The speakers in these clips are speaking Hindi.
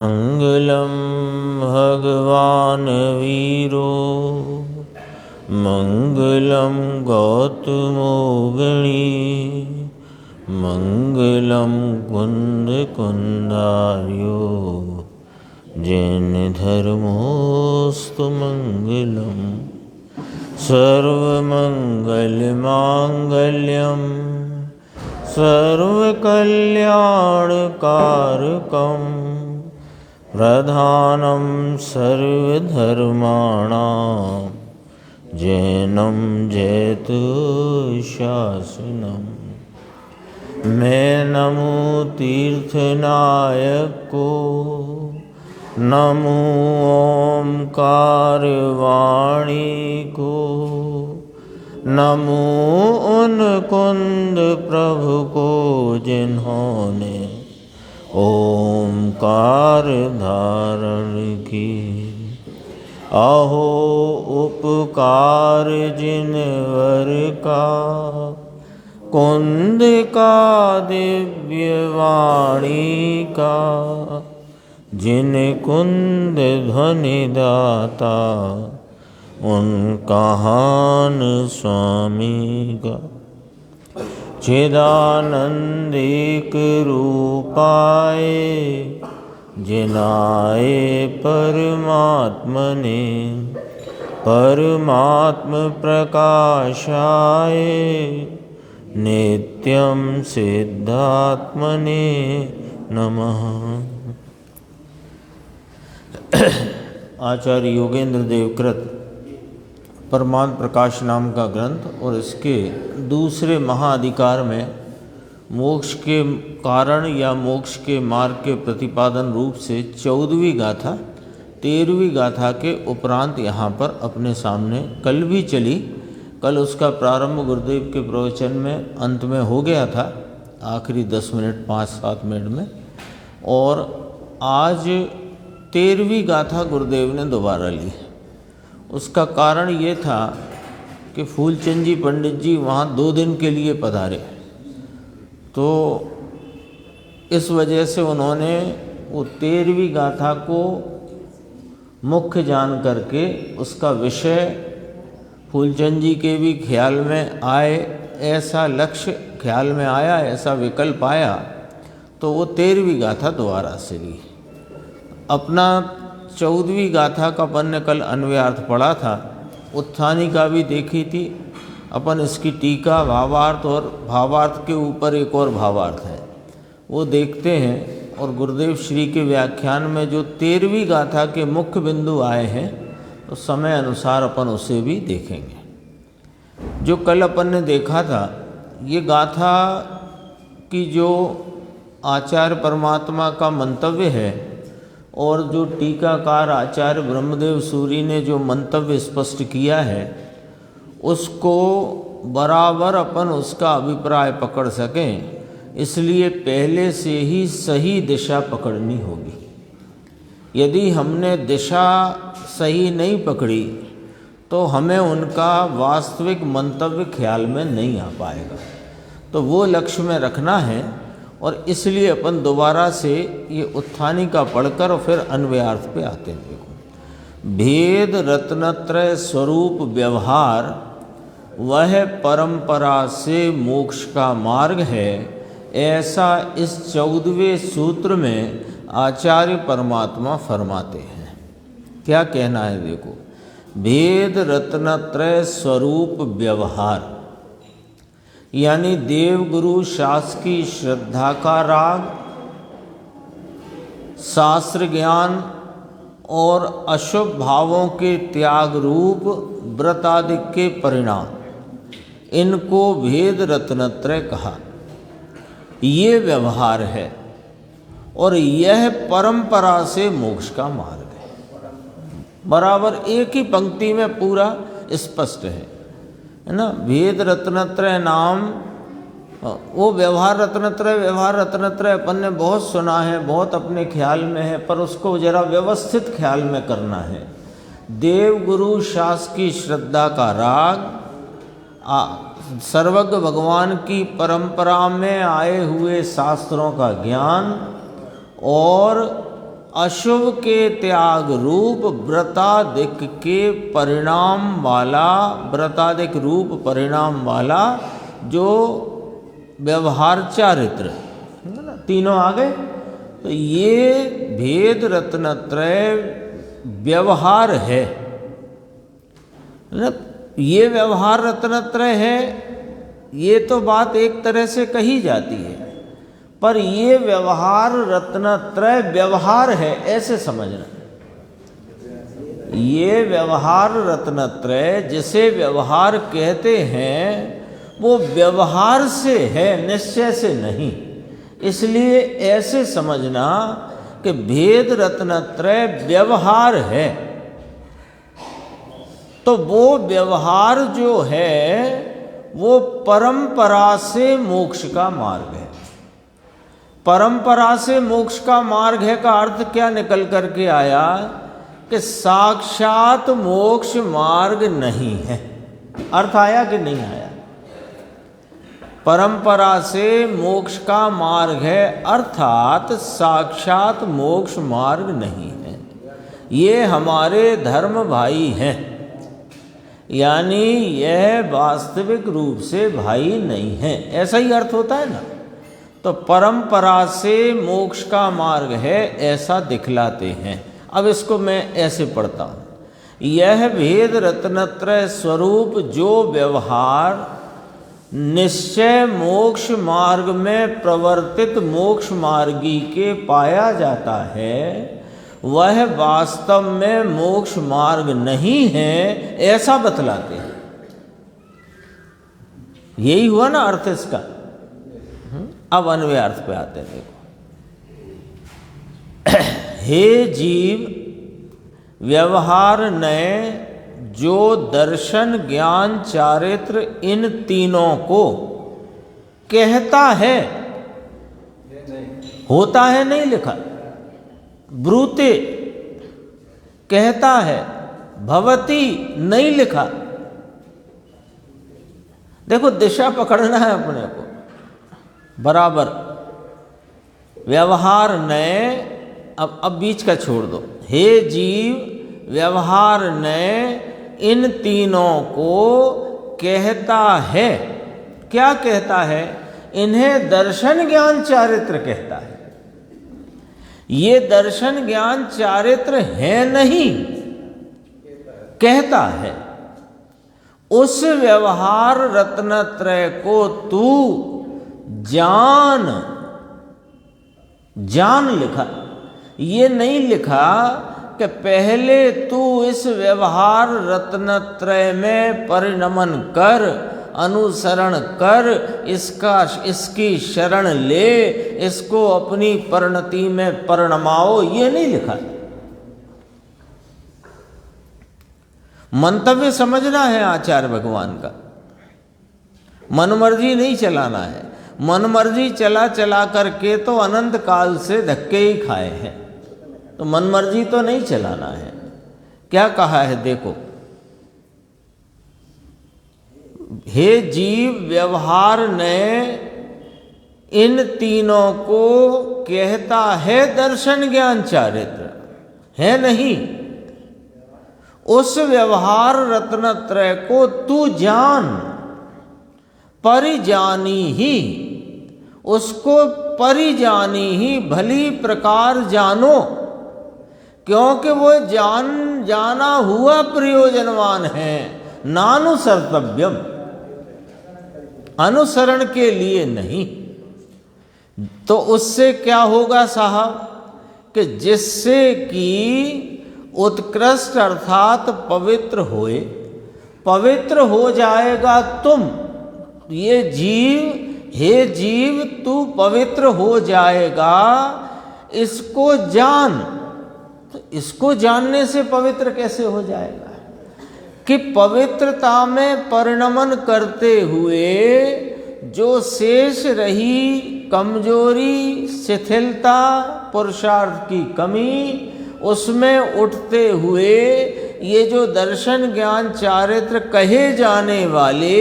मंगलम भगवान वीरो मंगलम गौतमोगणी मंगलम कुंद कुंदार्यो जैन धर्मोस्तु मंगलम सर्वमंगलमांगल्यम सर्वकल्याणकारकम प्रधानं सर्वधर्माणां जैनं जयतु शासनम्। मैं नमो तीर्थनायक को, नमो ओंकार वाणी को, नमो उन कुंद प्रभु को जिन्होंने ओंकार धारण की। अहो उपकार जिनवर का, कुंद का दिव्य वाणी का, जिन कुंद ध्वनि दाता उनका हान स्वामी का। चिदानंदिक रूपाए जिनाए परमात्मने, परमात्म प्रकाशाय नित्यं सिद्धात्मने नमः। आचार्य योगेंद्र देव कृत परमात्म प्रकाश नाम का ग्रंथ और इसके दूसरे महाअधिकार में मोक्ष के कारण या मोक्ष के मार्ग के प्रतिपादन रूप से 14वीं गाथा 13वीं गाथा के उपरांत यहाँ पर अपने सामने कल भी चली। कल उसका प्रारंभ गुरुदेव के प्रवचन में अंत में हो गया था, आखिरी 10 मिनट 5-7 मिनट में, और आज 13वीं गाथा गुरुदेव ने दोबारा ली। उसका कारण ये था कि फूलचंद जी पंडित जी वहाँ 2 दिन के लिए पधारे, तो इस वजह से उन्होंने वो 13वीं गाथा को मुख्य जान करके उसका विषय फूलचंद जी के भी ख्याल में आए, ऐसा लक्ष्य ख्याल में आया, ऐसा विकल्प आया, तो वो 13वीं गाथा दोबारा से ली। अपना 14वीं गाथा का अपन ने कल अन्वयार्थ पढ़ा था, उत्थानी का भी देखी थी अपन, इसकी टीका भावार्थ और भावार्थ के ऊपर एक और भावार्थ है वो देखते हैं। और गुरुदेव श्री के व्याख्यान में जो 13वीं गाथा के मुख्य बिंदु आए हैं तो समय अनुसार अपन उसे भी देखेंगे। जो कल अपन ने देखा था, ये गाथा की जो आचार्य परमात्मा का मंतव्य है और जो टीकाकार आचार्य ब्रह्मदेव सूरी ने जो मंतव्य स्पष्ट किया है, उसको बराबर अपन उसका अभिप्राय पकड़ सकें, इसलिए पहले से ही सही दिशा पकड़नी होगी। यदि हमने दिशा सही नहीं पकड़ी तो हमें उनका वास्तविक मंतव्य ख्याल में नहीं आ पाएगा। तो वो लक्ष्य में रखना है, और इसलिए अपन दोबारा से ये उत्थानी का पढ़कर और फिर अन्वयार्थ पे आते हैं। देखो, भेद रत्नत्रय स्वरूप व्यवहार वह परंपरा से मोक्ष का मार्ग है, ऐसा इस 14वें सूत्र में आचार्य परमात्मा फरमाते हैं। क्या कहना है देखो, भेद रत्नत्रय स्वरूप व्यवहार, यानी देव गुरु शास्त्र की श्रद्धा का राग, शास्त्र ज्ञान और अशुभ भावों के त्याग रूप व्रत आदि के परिणाम, इनको भेद रत्नत्रय कहा। ये व्यवहार है और यह परंपरा से मोक्ष का मार्ग है। बराबर एक ही पंक्ति में पूरा स्पष्ट है ना। भेद रत्नत्रय नाम, वो व्यवहार रत्नत्रय अपन ने बहुत सुना है, बहुत अपने ख्याल में है, पर उसको जरा व्यवस्थित ख्याल में करना है। देव गुरु शास्त्र की श्रद्धा का राग, सर्वज्ञ भगवान की परंपरा में आए हुए शास्त्रों का ज्ञान और अशुभ के त्याग रूप व्रतादिक के परिणाम वाला, व्रतादिक रूप परिणाम वाला जो व्यवहार चारित्र है ना, तीनों आ गए। तो ये भेद रत्नत्रय व्यवहार है ना, ये व्यवहार रत्नत्रय है। ये तो बात एक तरह से कही जाती है, पर ये व्यवहार रत्नत्रय व्यवहार है ऐसे समझना। ये व्यवहार रत्नत्रय जिसे व्यवहार कहते हैं वो व्यवहार से है, निश्चय से नहीं। इसलिए ऐसे समझना कि भेद रत्नत्रय व्यवहार है। तो वो व्यवहार जो है वो परंपरा से मोक्ष का मार्ग है। परंपरा से मोक्ष का मार्ग है का अर्थ क्या निकल करके आया कि साक्षात मोक्ष मार्ग नहीं है। अर्थ आया कि नहीं आया? परंपरा से मोक्ष का मार्ग है अर्थात साक्षात मोक्ष मार्ग नहीं है। ये हमारे धर्म भाई हैं, यानी यह वास्तविक रूप से भाई नहीं है, ऐसा ही अर्थ होता है ना। तो परंपरा से मोक्ष का मार्ग है ऐसा दिखलाते हैं। अब इसको मैं ऐसे पढ़ता हूँ, यह भेद रत्नत्रय स्वरूप जो व्यवहार निश्चय मोक्ष मार्ग में प्रवर्तित मोक्ष मार्गी के पाया जाता है वह वास्तव में मोक्ष मार्ग नहीं है ऐसा बतलाते हैं। यही हुआ ना अर्थ इसका। अब अन्वय अर्थ पे आते हैं। देखो, हे जीव, व्यवहार नए जो दर्शन ज्ञान चारित्र इन तीनों को कहता है, होता है नहीं लिखा, ब्रूते कहता है, भवती नहीं लिखा। देखो दिशा पकड़ना है अपने को बराबर। व्यवहार नए, अब बीच का छोड़ दो। हे जीव, व्यवहार नए इन तीनों को कहता है। क्या कहता है? इन्हें दर्शन ज्ञान चारित्र कहता है। ये दर्शन ज्ञान चारित्र है नहीं, कहता है। उस व्यवहार रत्नत्रय को तू जान लिखा। ये नहीं लिखा कि पहले तू इस व्यवहार रत्नत्रय में परिणमन कर, अनुसरण कर, इसकी शरण ले, इसको अपनी परिणति में परिणमाओ, ये नहीं लिखा। मंतव्य समझना है आचार्य भगवान का। मनमर्जी नहीं चलाना है। मनमर्जी चला करके तो अनंत काल से धक्के ही खाए हैं। तो मनमर्जी तो नहीं चलाना है। क्या कहा है देखो, हे जीव, व्यवहार ने इन तीनों को कहता है दर्शन ज्ञान चारित्र, है नहीं। उस व्यवहार रत्नत्रय को तू जान, परिजानी ही, उसको परिजानी ही, भली प्रकार जानो, क्योंकि वो जाना हुआ प्रयोजनवान है। नानुसर्तव्यम, अनुसरण के लिए नहीं। तो उससे क्या होगा साहब कि जिससे कि उत्कृष्ट अर्थात पवित्र होए, पवित्र हो जाएगा तुम। ये जीव, हे जीव, तू पवित्र हो जाएगा, इसको जान। तो इसको जानने से पवित्र कैसे हो जाएगा कि पवित्रता में परिणमन करते हुए जो शेष रही कमजोरी, शिथिलता, पुरुषार्थ की कमी, उसमें उठते हुए ये जो दर्शन ज्ञान चारित्र कहे जाने वाले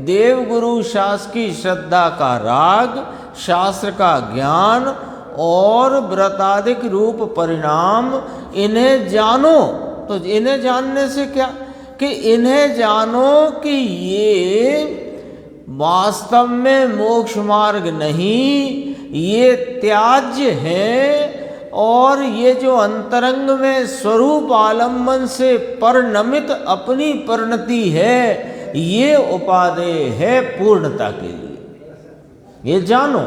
देवगुरु शास्त्र की श्रद्धा का राग, शास्त्र का ज्ञान और व्रतादिक रूप परिणाम इन्हें जानो। तो इन्हें जानने से क्या कि इन्हें जानो कि ये वास्तव में मोक्ष मार्ग नहीं, ये त्याज्य है, और ये जो अंतरंग में स्वरूप आलम्बन से परिणमित अपनी परिणति है, ये उपादेय है पूर्णता के लिए। ये जानो।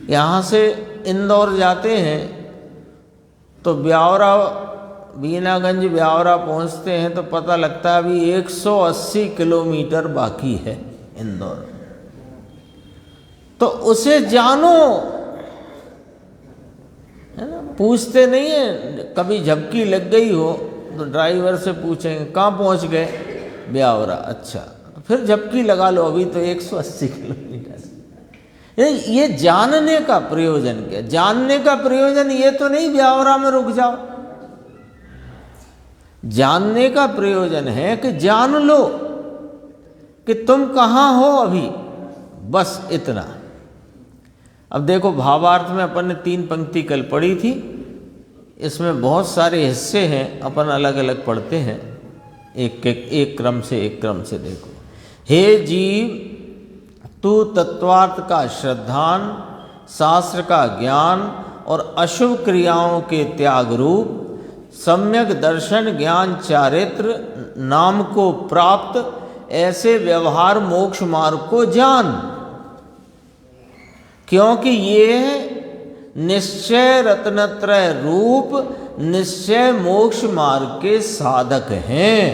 यहाँ से इंदौर जाते हैं तो ब्यावरा, बीनागंज ब्यावरा पहुँचते हैं तो पता लगता है अभी 180 किलोमीटर बाकी है इंदौर। तो उसे जानो, है ना। पूछते नहीं है, कभी झपकी लग गई हो तो ड्राइवर से पूछेंगे कहाँ पहुँच गए, ब्यावरा। अच्छा, तो फिर झपकी लगा लो, अभी तो 180 किलोमीटर। ये जानने का प्रयोजन क्या? जानने का प्रयोजन ये तो नहीं ब्यावरा में रुक जाओ। जानने का प्रयोजन है कि जान लो कि तुम कहाँ हो अभी, बस इतना। अब देखो, भावार्थ में अपन ने 3 पंक्ति कल पढ़ी थी, इसमें बहुत सारे हिस्से हैं, अपन अलग अलग पढ़ते हैं, एक क्रम से देखो। हे जीव, तू तत्वार्थ का श्रद्धान, शास्त्र का ज्ञान और अशुभ क्रियाओं के त्याग रूप सम्यक दर्शन ज्ञान चारित्र नाम को प्राप्त ऐसे व्यवहार मोक्ष मार्ग को जान, क्योंकि ये निश्चय रत्नत्रय रूप निश्चय मोक्ष मार्ग के साधक हैं।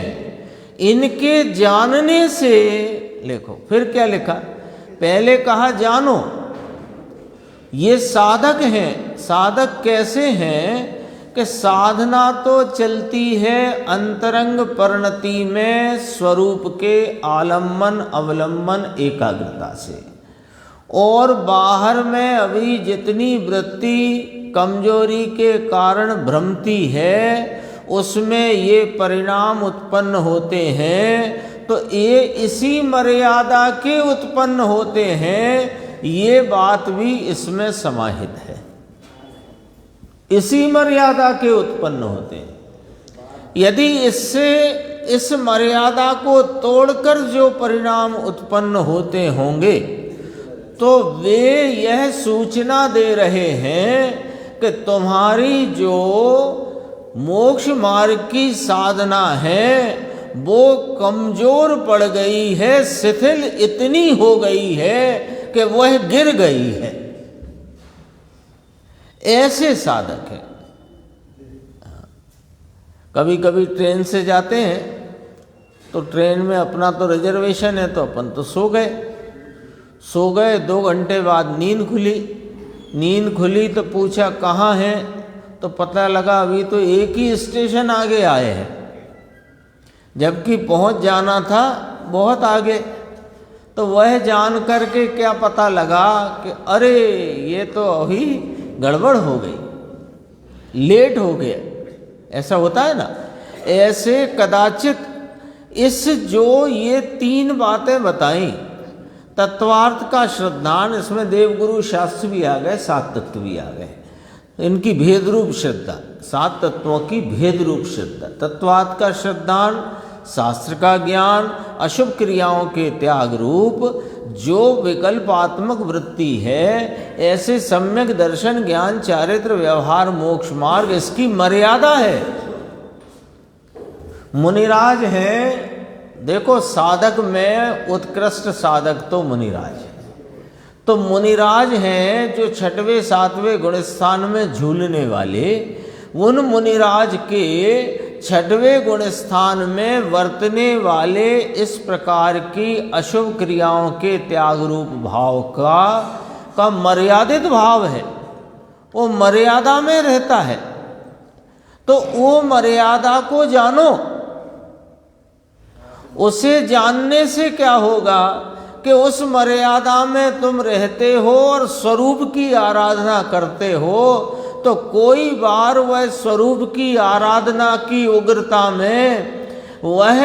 इनके जानने से, देखो फिर क्या लिखा, पहले कहा जानो, ये साधक हैं। साधक कैसे हैं कि साधना तो चलती है अंतरंग परिणति में स्वरूप के आलम्बन अवलंबन एकाग्रता से, और बाहर में अभी जितनी वृत्ति कमजोरी के कारण भ्रमती है उसमें ये परिणाम उत्पन्न होते हैं। तो ये इसी मर्यादा के उत्पन्न होते हैं, ये बात भी इसमें समाहित है। इसी मर्यादा के उत्पन्न होते हैं। यदि इससे इस मर्यादा को तोड़कर जो परिणाम उत्पन्न होते होंगे तो वे यह सूचना दे रहे हैं कि तुम्हारी जो मोक्ष मार्ग की साधना है वो कमजोर पड़ गई है, शिथिल इतनी हो गई है कि वह गिर गई है। ऐसे साधक है। कभी कभी ट्रेन से जाते हैं तो ट्रेन में अपना तो रिजर्वेशन है, तो अपन तो सो गए 2 घंटे बाद नींद खुली तो पूछा कहाँ हैं, तो पता लगा अभी तो एक ही स्टेशन आगे आए हैं, जबकि पहुंच जाना था बहुत आगे। तो वह जान करके क्या पता लगा कि अरे ये तो अभी गड़बड़ हो गई, लेट हो गया। ऐसा होता है ना। ऐसे कदाचित इस जो ये 3 बातें बताई, तत्वार्थ का श्रद्धान, इसमें देवगुरु शास्त्र भी आ गए, 7 तत्व भी आ गए, इनकी भेद रूप श्रद्धा, 7 तत्वों की भेद रूप श्रद्धा। तत्वार्थ का श्रद्धान, शास्त्र का ज्ञान, अशुभ क्रियाओं के त्याग रूप जो विकल्पात्मक वृत्ति है, ऐसे सम्यक दर्शन ज्ञान चारित्र व्यवहार मोक्ष मार्ग, इसकी मर्यादा है। मुनिराज हैं, देखो साधक में उत्कृष्ट साधक तो मुनिराज है। तो मुनिराज हैं जो 6वें 7वें गुण स्थान में झूलने वाले, उन मुनिराज के 6वें गुण स्थान में वर्तने वाले इस प्रकार की अशुभ क्रियाओं के त्याग रूप भाव का मर्यादित भाव है, वो मर्यादा में रहता है। तो वो मर्यादा को जानो। उसे जानने से क्या होगा कि उस मर्यादा में तुम रहते हो और स्वरूप की आराधना करते हो, तो कोई बार वह स्वरूप की आराधना की उग्रता में वह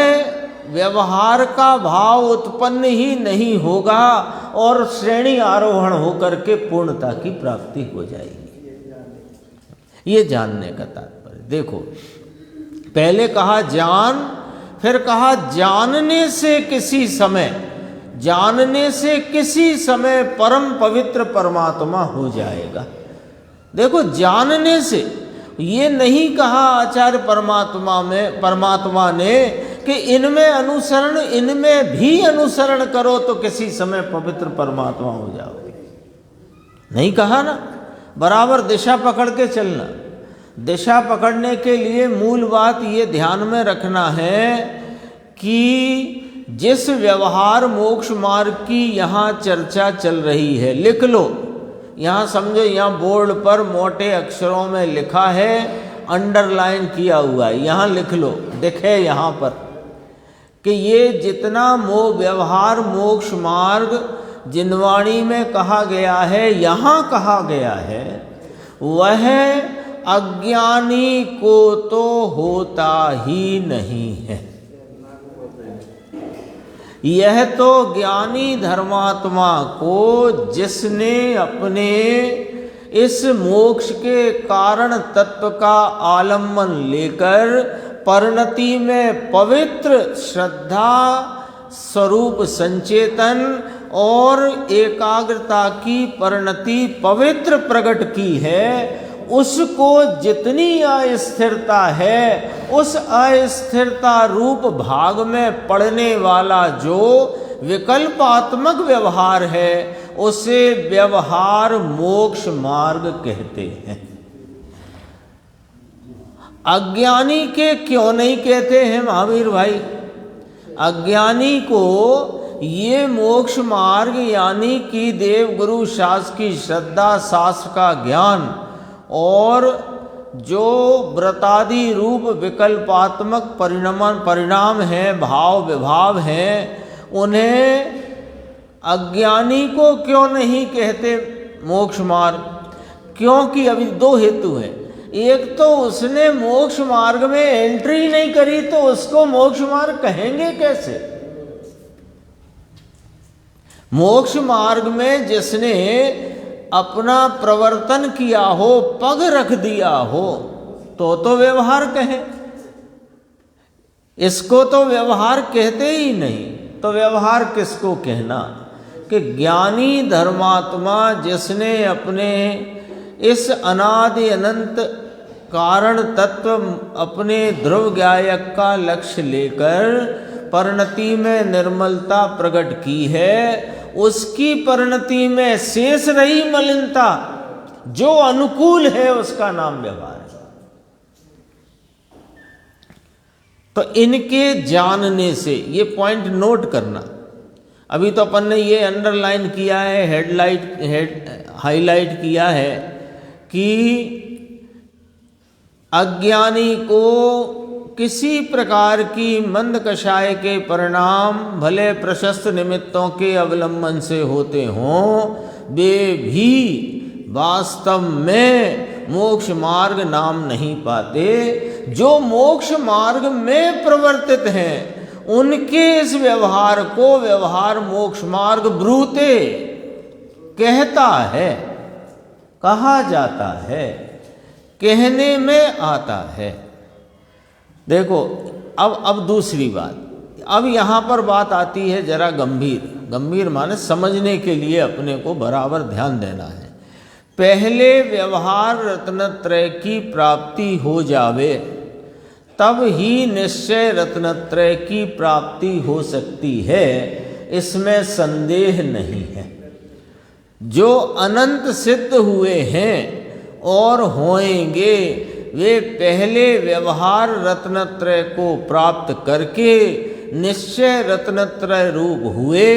व्यवहार का भाव उत्पन्न ही नहीं होगा, और श्रेणी आरोहण होकर के पूर्णता की प्राप्ति हो जाएगी। ये जानने का तात्पर्य। देखो, पहले कहा जान, फिर कहा जानने से किसी समय परम पवित्र परमात्मा हो जाएगा। देखो, जानने से, ये नहीं कहा आचार्य परमात्मा ने कि इनमें भी अनुसरण करो तो किसी समय पवित्र परमात्मा हो जाओगे। नहीं कहा ना, बराबर दिशा पकड़ के चलना। दिशा पकड़ने के लिए मूल बात ये ध्यान में रखना है कि जिस व्यवहार मोक्ष मार्ग की यहाँ चर्चा चल रही है, लिख लो, यहाँ समझो, यहाँ बोर्ड पर मोटे अक्षरों में लिखा है, अंडरलाइन किया हुआ है, यहाँ लिख लो, दिखे यहाँ पर कि ये जितना व्यवहार मोक्ष मार्ग जिनवाणी में कहा गया है, यहाँ कहा गया है, वह अज्ञानी को तो होता ही नहीं है। यह तो ज्ञानी धर्मात्मा को, जिसने अपने इस मोक्ष के कारण तत्व का आलम्बन लेकर परिणति में पवित्र श्रद्धा स्वरूप संचेतन और एकाग्रता की परिणति पवित्र प्रकट की है, उसको जितनी अस्थिरता है, उस अस्थिरता रूप भाग में पड़ने वाला जो विकल्पात्मक व्यवहार है, उसे व्यवहार मोक्ष मार्ग कहते हैं। अज्ञानी के क्यों नहीं कहते हैं महावीर भाई? अज्ञानी को ये मोक्ष मार्ग यानी कि देव गुरु शास्त्र की श्रद्धा, शास्त्र का ज्ञान और जो व्रतादि रूप विकल्पात्मक परिणाम हैं, भाव विभाव हैं, उन्हें अज्ञानी को क्यों नहीं कहते मोक्ष मार्ग? क्योंकि अभी दो हेतु हैं। एक तो उसने मोक्ष मार्ग में एंट्री नहीं करी, तो उसको मोक्ष मार्ग कहेंगे कैसे? मोक्ष मार्ग में जिसने अपना प्रवर्तन किया हो, पग रख दिया हो, तो व्यवहार कहें। इसको तो व्यवहार कहते ही नहीं, तो व्यवहार किसको कहना? कि ज्ञानी धर्मात्मा जिसने अपने इस अनादि अनंत कारण तत्व अपने ध्रुव ज्ञायक का लक्ष्य लेकर परिणति में निर्मलता प्रकट की है, उसकी परिणति में शेष रही मलिनता जो अनुकूल है, उसका नाम व्यवहार है। तो इनके जानने से, ये पॉइंट नोट करना। अभी तो अपन ने ये अंडरलाइन किया है, हाईलाइट किया है कि अज्ञानी को किसी प्रकार की मंद कषाय के परिणाम भले प्रशस्त निमित्तों के अवलंबन से होते हों, वे भी वास्तव में मोक्ष मार्ग नाम नहीं पाते। जो मोक्ष मार्ग में प्रवर्तित हैं, उनके इस व्यवहार को व्यवहार मोक्ष मार्ग ब्रूते कहता है, कहा जाता है, कहने में आता है। देखो, अब दूसरी बात, अब यहाँ पर बात आती है जरा गंभीर माने समझने के लिए अपने को बराबर ध्यान देना है। पहले व्यवहार रत्नत्रय की प्राप्ति हो जावे, तब ही निश्चय रत्नत्रय की प्राप्ति हो सकती है, इसमें संदेह नहीं है। जो अनंत सिद्ध हुए हैं और होएंगे, वे पहले व्यवहार रत्नत्रय को प्राप्त करके निश्चय रत्नत्रय रूप हुए।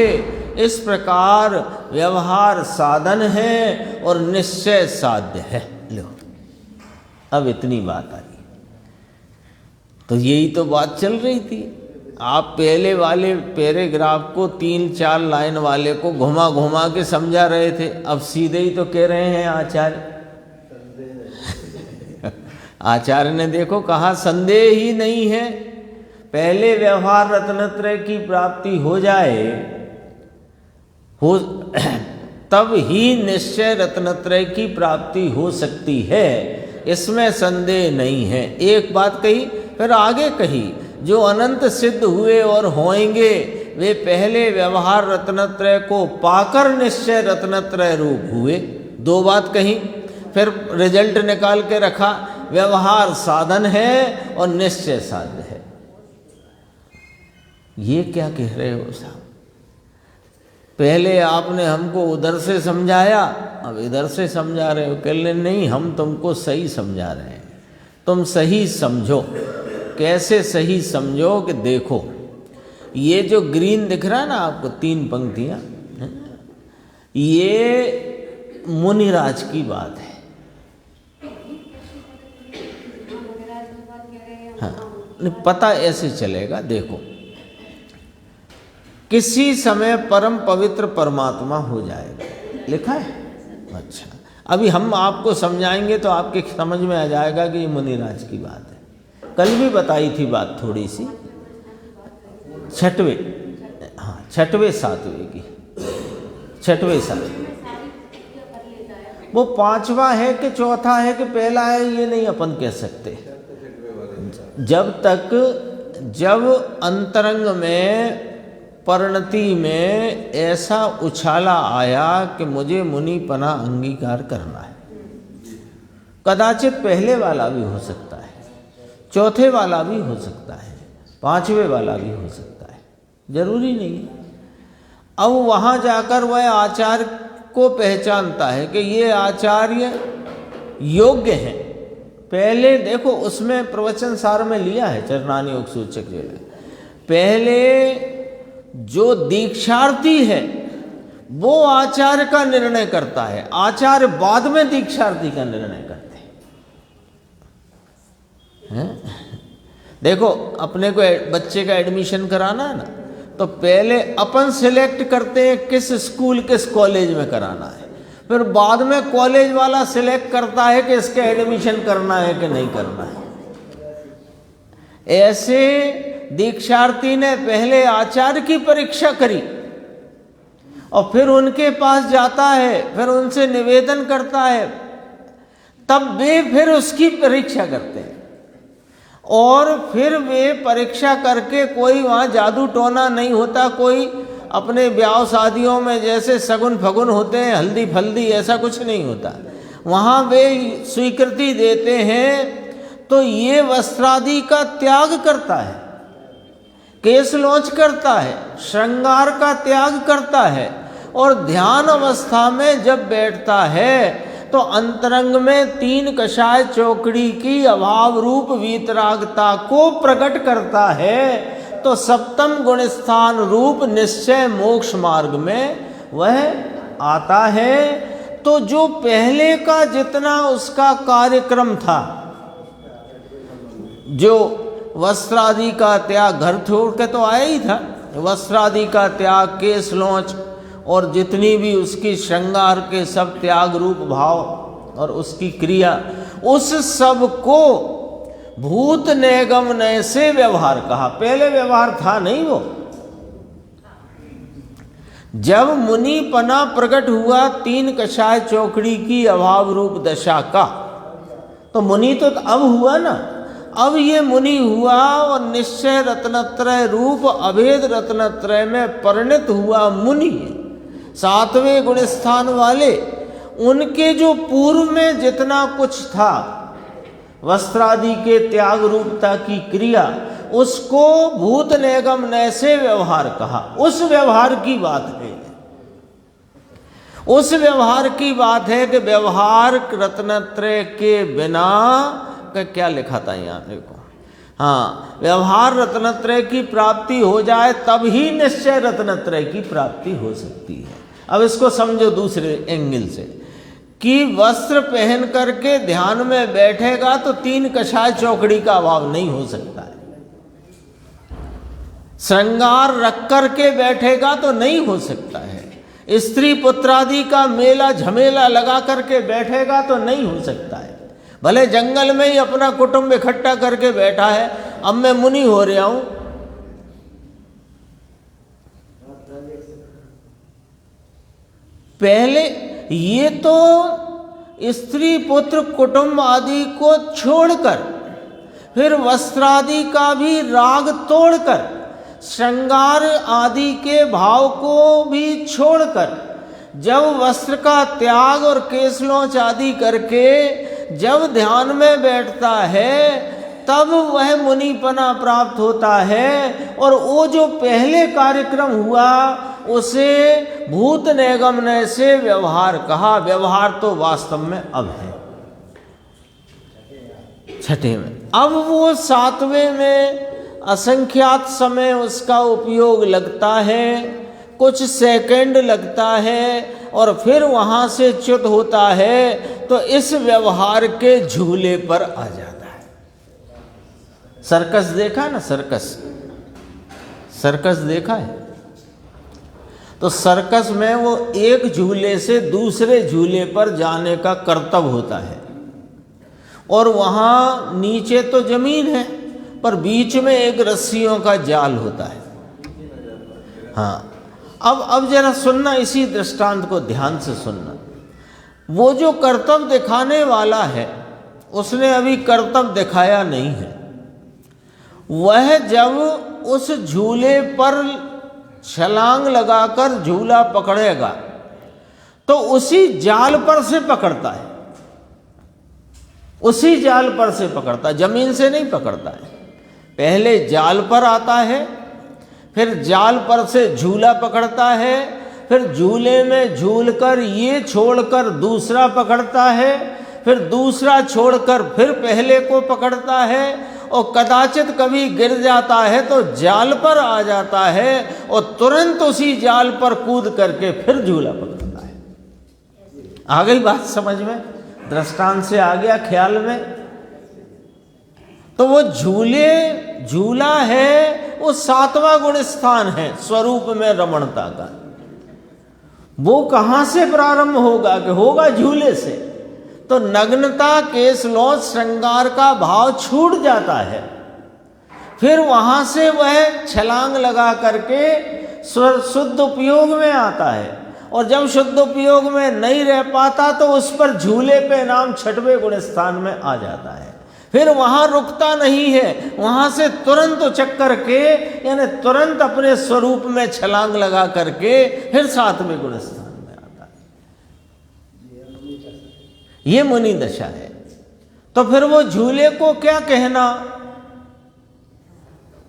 इस प्रकार व्यवहार साधन है और निश्चय साध्य है। लो, अब इतनी बात आई। तो यही तो बात चल रही थी। आप पहले वाले पैराग्राफ को 3-4 लाइन वाले को घुमा घुमा के समझा रहे थे, अब सीधे ही तो कह रहे हैं आचार्य। आचार्य ने देखो कहा संदेह ही नहीं है, पहले व्यवहार रत्नत्रय की प्राप्ति हो जाए, हो तब ही निश्चय रत्नत्रय की प्राप्ति हो सकती है, इसमें संदेह नहीं है। एक बात कही, फिर आगे कही, जो अनंत सिद्ध हुए और होंगे वे पहले व्यवहार रत्नत्रय को पाकर निश्चय रत्नत्रय रूप हुए। दो बात कही, फिर रिजल्ट निकाल के रखा, व्यवहार साधन है और निश्चय साध्य है। ये क्या कह रहे हो साहब? पहले आपने हमको उधर से समझाया, अब इधर से समझा रहे हो। कह ले नहीं, हम तुमको सही समझा रहे हैं, तुम सही समझो। कैसे सही समझो कि देखो, ये जो ग्रीन दिख रहा है ना आपको, 3 पंक्तियां, ये मुनिराज की बात है। हाँ, पता ऐसे चलेगा। देखो, किसी समय परम पवित्र परमात्मा हो जाएगा, लिखा है। अच्छा, अभी हम आपको समझाएंगे तो आपके समझ में आ जाएगा कि ये मुनिराज की बात है। कल भी बताई थी बात थोड़ी सी, छठवें सातवें की, छठवें सातवें। वो 5वां है कि चौथा है कि पहला है, ये नहीं अपन कह सकते। जब अंतरंग में परिणति में ऐसा उछाला आया कि मुझे मुनिपना अंगीकार करना है, कदाचित पहले वाला भी हो सकता है, चौथे वाला भी हो सकता है, 5वें वाला भी हो सकता है, जरूरी नहीं है। अब वहाँ जाकर वह आचार्य को पहचानता है कि ये आचार्य योग्य हैं। पहले देखो, उसमें प्रवचन सार में लिया है चरणानी योग सूचक जो है, पहले जो दीक्षार्थी है वो आचार्य का निर्णय करता है, आचार्य बाद में दीक्षार्थी का निर्णय करते हैं। देखो, अपने को बच्चे का एडमिशन कराना है ना, तो पहले अपन सिलेक्ट करते हैं किस स्कूल किस कॉलेज में कराना है, फिर बाद में कॉलेज वाला सिलेक्ट करता है कि इसके एडमिशन करना है कि नहीं करना है। ऐसे दीक्षार्थी ने पहले आचार्य की परीक्षा करी और फिर उनके पास जाता है, फिर उनसे निवेदन करता है, तब वे फिर उसकी परीक्षा करते हैं और फिर वे परीक्षा करके, कोई वहाँ जादू टोना नहीं होता, कोई अपने ब्याह शादियों में जैसे सगुन फगुन होते हैं, हल्दी फल्दी, ऐसा कुछ नहीं होता। वहाँ वे स्वीकृति देते हैं तो ये वस्त्रादि का त्याग करता है, केस लॉन्च करता है, श्रृंगार का त्याग करता है और ध्यान अवस्था में जब बैठता है तो अंतरंग में 3 कषाय चौकड़ी की अभाव रूप वीतरागता को प्रकट करता है। तो सप्तम गुण स्थान रूप निश्चय मोक्ष मार्ग में वह आता है। तो जो पहले का जितना उसका कार्यक्रम था, जो वस्त्रादि का त्याग, घर छोड़ के तो आया ही था, वस्त्रादि का त्याग, केस लॉन्च और जितनी भी उसकी श्रृंगार के सब त्याग रूप भाव और उसकी क्रिया, उस सब को भूत नेगम नय से व्यवहार कहा। पहले व्यवहार था नहीं वो। जब मुनिपना प्रकट हुआ 3 कषाय चौकड़ी की अभाव रूप दशा का, तो मुनि तो अब हुआ ना। अब ये मुनि हुआ और निश्चय रत्नत्रय रूप अभेद रत्नत्रय में परिणत हुआ मुनि। 7वें गुण स्थान वाले, उनके जो पूर्व में जितना कुछ था वस्त्रादि के त्याग रूपता की क्रिया, उसको भूत नेगम नय से व्यवहार कहा। उस व्यवहार की बात है, उस व्यवहार की बात है कि व्यवहार रत्नत्रय के बिना का क्या लिखा था यहाँ देखो, हाँ, व्यवहार रत्नत्रय की प्राप्ति हो जाए तब ही निश्चय रत्नत्रय की प्राप्ति हो सकती है। अब इसको समझो दूसरे एंगल से कि वस्त्र पहन करके ध्यान में बैठेगा तो 3 कषाय चौकड़ी का अभाव नहीं हो सकता है। श्रृंगार रख करके बैठेगा तो नहीं हो सकता है। स्त्री पुत्रादि का मेला झमेला लगा करके बैठेगा तो नहीं हो सकता है। भले जंगल में ही अपना कुटुंब इकट्ठा करके बैठा है, अब मैं मुनि हो रहा हूं, पहले ये तो स्त्री पुत्र कुटुंब आदि को छोड़कर, फिर वस्त्रादि का भी राग तोड़कर, श्रृंगार आदि के भाव को भी छोड़कर, जब वस्त्र का त्याग और केसलोच आदि करके जब ध्यान में बैठता है, तब वह मुनिपना प्राप्त होता है। और वो जो पहले कार्यक्रम हुआ उसे भूत निगमन से व्यवहार कहा। व्यवहार तो वास्तव में अब है छठे में। अब वो सातवें में असंख्यात समय उसका उपयोग लगता है, कुछ सेकंड लगता है और फिर वहाँ से च्युत होता है, तो इस व्यवहार के झूले पर आ जाता है। सर्कस देखा ना, सर्कस देखा है? तो सर्कस में वो एक झूले से दूसरे झूले पर जाने का कर्तव्य होता है, और वहाँ नीचे तो जमीन है पर बीच में एक रस्सियों का जाल होता है। हाँ, अब जरा सुनना, इसी दृष्टांत को ध्यान से सुनना। वो जो कर्तव्य दिखाने वाला है उसने अभी कर्तव्य दिखाया नहीं है। वह जब उस झूले पर छलांग लगाकर झूला पकड़ेगा तो उसी जाल पर से पकड़ता है, उसी जाल पर से पकड़ता है, जमीन से नहीं पकड़ता है। पहले जाल पर आता है, फिर जाल पर से झूला पकड़ता है, फिर झूले में झूलकर ये छोड़कर दूसरा पकड़ता है, फिर दूसरा छोड़कर फिर पहले को पकड़ता है, और कदाचित कभी गिर जाता है तो जाल पर आ जाता है और तुरंत उसी जाल पर कूद करके फिर झूला पकड़ता है। आ गई बात समझ में? दृष्टांत से आ गया ख्याल में? तो वो झूला है, वो सातवां गुण स्थान है स्वरूप में रमणता का। वो कहां से प्रारंभ होगा? कि होगा झूले से। तो नग्नता, केसलोच, श्रृंगार का भाव छूट जाता है, फिर वहां से वह छलांग लगा करके शुद्ध उपयोग में आता है, और जब शुद्ध उपयोग में नहीं रह पाता तो उस पर झूले पे नाम छठवें गुण स्थान में आ जाता है। फिर वहां रुकता नहीं है, वहां से तुरंत उचक करके, यानी तुरंत अपने स्वरूप में छलांग लगा करके फिर सातवें गुण स्थान में आता है। ये मुनि दशा है। तो फिर वो झूले को क्या कहना?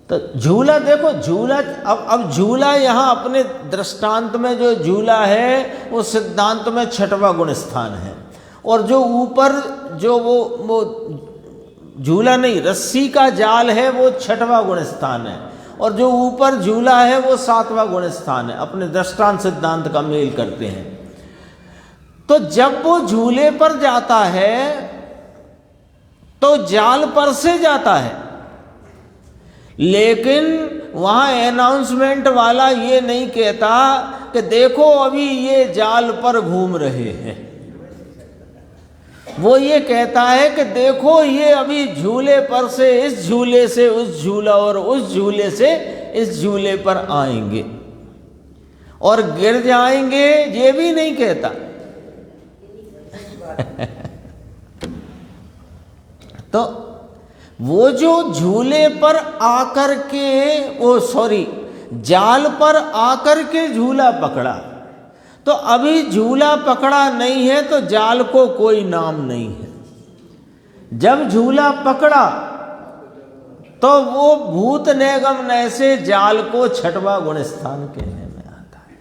तो झूला देखो, झूला अब झूला यहाँ अपने दृष्टांत में जो झूला है वो सिद्धांत में छठवां गुण स्थान है, और जो ऊपर जो वो झूला नहीं, रस्सी का जाल है वो छठवां गुण स्थान है, और जो ऊपर झूला है वो सातवां गुण स्थान है। अपने दृष्टांत सिद्धांत का मेल करते हैं। तो जब वो झूले पर जाता है तो जाल पर से जाता है, लेकिन वहां अनाउंसमेंट वाला ये नहीं कहता कि देखो अभी ये जाल पर घूम रहे हैं। वो ये कहता है कि देखो ये अभी झूले पर से इस झूले से उस झूला और उस झूले से इस झूले पर आएंगे और गिर जाएंगे, ये भी नहीं कहता। तो वो जो झूले पर आकर के जाल पर आकर के झूला पकड़ा, तो अभी झूला पकड़ा नहीं है तो जाल को कोई नाम नहीं है। जब झूला पकड़ा तो वो भूत निगम नय से जाल को छठवां गुण स्थान कहने में आता है।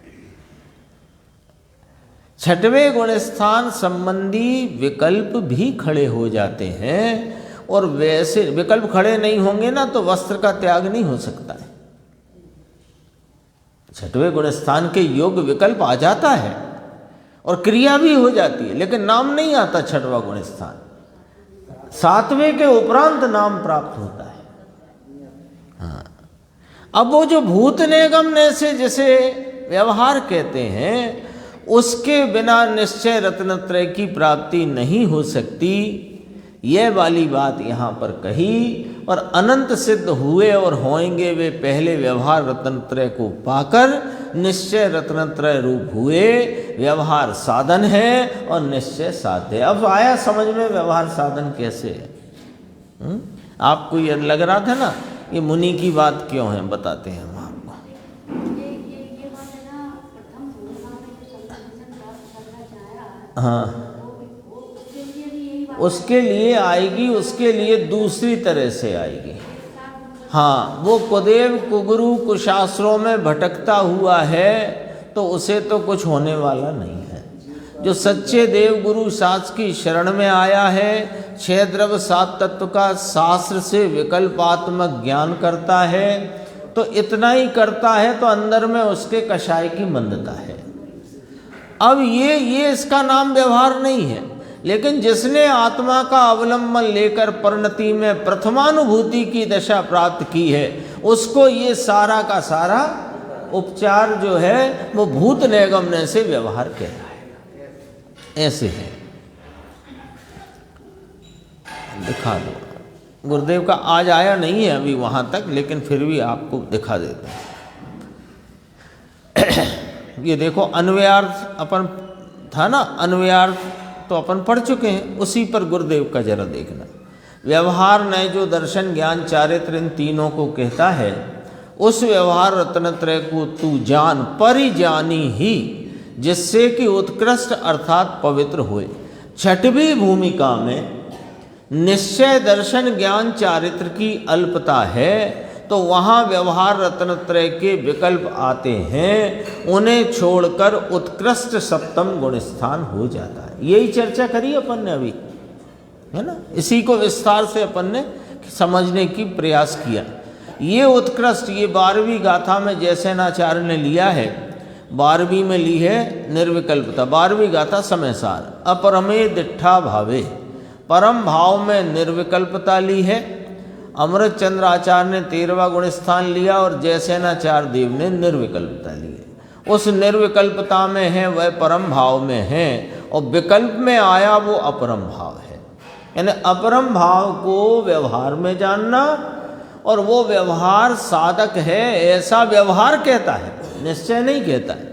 छठवें गुण स्थान संबंधी विकल्प भी खड़े हो जाते हैं, और वैसे विकल्प खड़े नहीं होंगे ना तो वस्त्र का त्याग नहीं हो सकता है। छठवें गुण स्थान के योग विकल्प आ जाता है और क्रिया भी हो जाती है, लेकिन नाम नहीं आता छठवां गुण स्थान। सातवें के उपरांत नाम प्राप्त होता है। हाँ, अब वो जो भूत निगम से जिसे व्यवहार कहते हैं, उसके बिना निश्चय रत्नत्रय की प्राप्ति नहीं हो सकती। यह वाली बात यहाँ पर कही, और अनंत सिद्ध हुए और होएंगे वे पहले व्यवहार रत्नत्रय को पाकर निश्चय रत्नत्रय रूप हुए। व्यवहार साधन है और निश्चय साध्य है। अब आया समझ में व्यवहार साधन कैसे है। आपको ये लग रहा था ना ये मुनि की बात क्यों है, बताते हैं हम आपको। हाँ, उसके लिए आएगी, उसके लिए दूसरी तरह से आएगी। हाँ, वो कुदेव कुगुरु कुशास्त्रों में भटकता हुआ है तो उसे तो कुछ होने वाला नहीं है। जो सच्चे देव गुरु शास्त्र की शरण में आया है, 6 द्रव्य 7 तत्व का शास्त्र से विकल्पात्मक ज्ञान करता है, तो इतना ही करता है तो अंदर में उसके कषाय की मंदता है। अब ये इसका नाम व्यवहार नहीं है। लेकिन जिसने आत्मा का अवलंबन लेकर परिणति में प्रथमानुभूति की दशा प्राप्त की है, उसको ये सारा का सारा उपचार जो है वो भूत निगमने से व्यवहार कहलाएगा। ऐसे है, दिखा दो। गुरुदेव का आज आया नहीं है अभी वहाँ तक, लेकिन फिर भी आपको दिखा देते हैं। ये देखो, अन्वयार्थ अपन था ना, अन्वयार्थ तो अपन पढ़ चुके हैं, उसी पर गुरुदेव का जरा देखना। व्यवहार नए जो दर्शन ज्ञान चारित्र इन तीनों को कहता है, उस व्यवहार रत्नत्रय को तू जान परिजानी ही, जिससे कि उत्कृष्ट अर्थात पवित्र होए। छठवीं भूमिका में निश्चय दर्शन ज्ञान चारित्र की अल्पता है, तो वहाँ व्यवहार रत्नत्रय के विकल्प आते हैं, उन्हें छोड़कर उत्कृष्ट सप्तम गुण स्थान हो जाता है। यही चर्चा करी अपन ने अभी, है ना। इसी को विस्तार से अपन ने समझने की प्रयास किया। ये उत्कृष्ट, ये 12वीं गाथा में जयसेनाचार्य ने लिया है, 12वीं में ली है निर्विकल्पता। 12वीं गाथा समय सार, अपरमे दिट्ठा भावे, परम भाव में निर्विकल्पता ली है। अमृत चंद्र आचार्य ने 13वां गुण स्थान लिया और जयसेनाचार्य देव ने निर्विकल्पता ली है। उस निर्विकल्पता में है वह परम भाव में है, और विकल्प में आया वो अपरम भाव है। यानी अपरम भाव को व्यवहार में जानना, और वो व्यवहार साधक है ऐसा व्यवहार कहता है, निश्चय नहीं कहता है।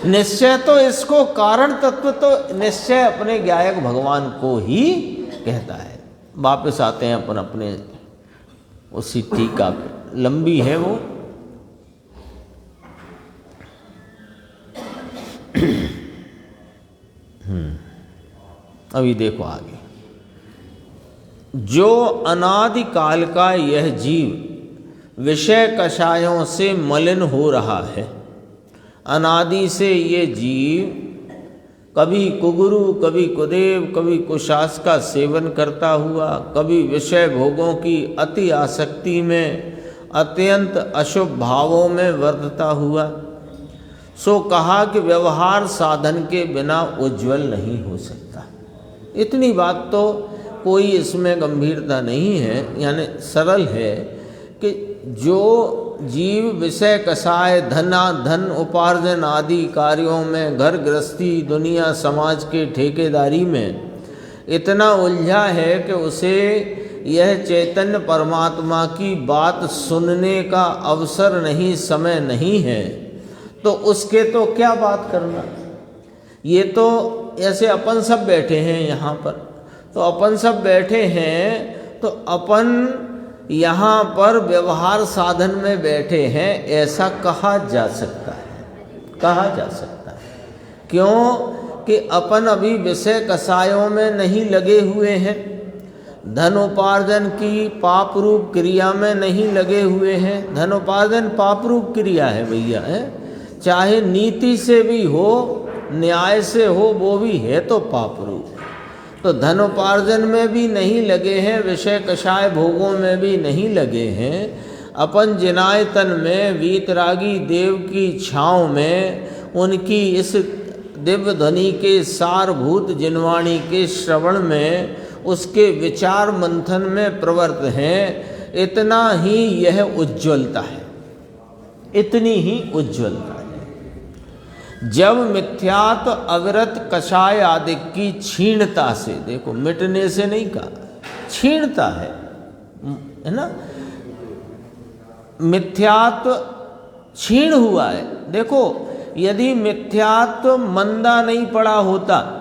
निश्चय तो इसको कारण तत्व तो निश्चय अपने ज्ञायक भगवान को ही कहता है। वापस आते हैं अपन अपने उसी टीका पे, लंबी है वो। अभी देखो आगे, जो अनादिकाल का यह जीव विषय कषायों से मलिन हो रहा है। अनादि से ये जीव कभी कुगुरु, कभी कुदेव, कभी कुशास का सेवन करता हुआ, कभी विषय भोगों की अति आसक्ति में अत्यंत अशुभ भावों में वर्तता हुआ, सो कहा कि व्यवहार साधन के बिना उज्ज्वल नहीं हो सकता। इतनी बात तो कोई इसमें गंभीरता नहीं है, यानी सरल है कि जो जीव विषय कषाय, धन उपार्जन आदि कार्यों में, घर गृहस्थी, दुनिया समाज के ठेकेदारी में इतना उलझा है कि उसे यह चैतन्य परमात्मा की बात सुनने का अवसर नहीं, समय नहीं है, तो उसके तो क्या बात करना। ये तो ऐसे अपन सब बैठे हैं यहाँ पर, तो अपन सब बैठे हैं तो अपन यहाँ पर व्यवहार साधन में बैठे हैं, ऐसा कहा जा सकता है, कहा जा सकता है। क्यों कि अपन अभी विषय कषायों में नहीं लगे हुए हैं, धन उपार्जन की पाप रूप क्रिया में नहीं लगे हुए हैं। धन उपार्जन पाप रूप क्रिया है भैया, है, चाहे नीति से भी हो, न्याय से हो, वो भी है तो पाप रूप। तो धन उपार्जन में भी नहीं लगे हैं, विषय कषाय भोगों में भी नहीं लगे हैं। अपन जिनायतन में वीतरागी देव की छाँव में उनकी इस दिव्य ध्वनि के सारभूत जिनवाणी के श्रवण में, उसके विचार मंथन में प्रवृत्त हैं। इतना ही यह उज्ज्वलता है, इतनी ही उज्ज्वलता है। जब मिथ्यात्व अविरत कषाय आदि की क्षीणता से, देखो मिटने से नहीं कहा, क्षीणता है ना। मिथ्यात्व क्षीण हुआ है। देखो, यदि मिथ्यात्व मंदा नहीं पड़ा होता,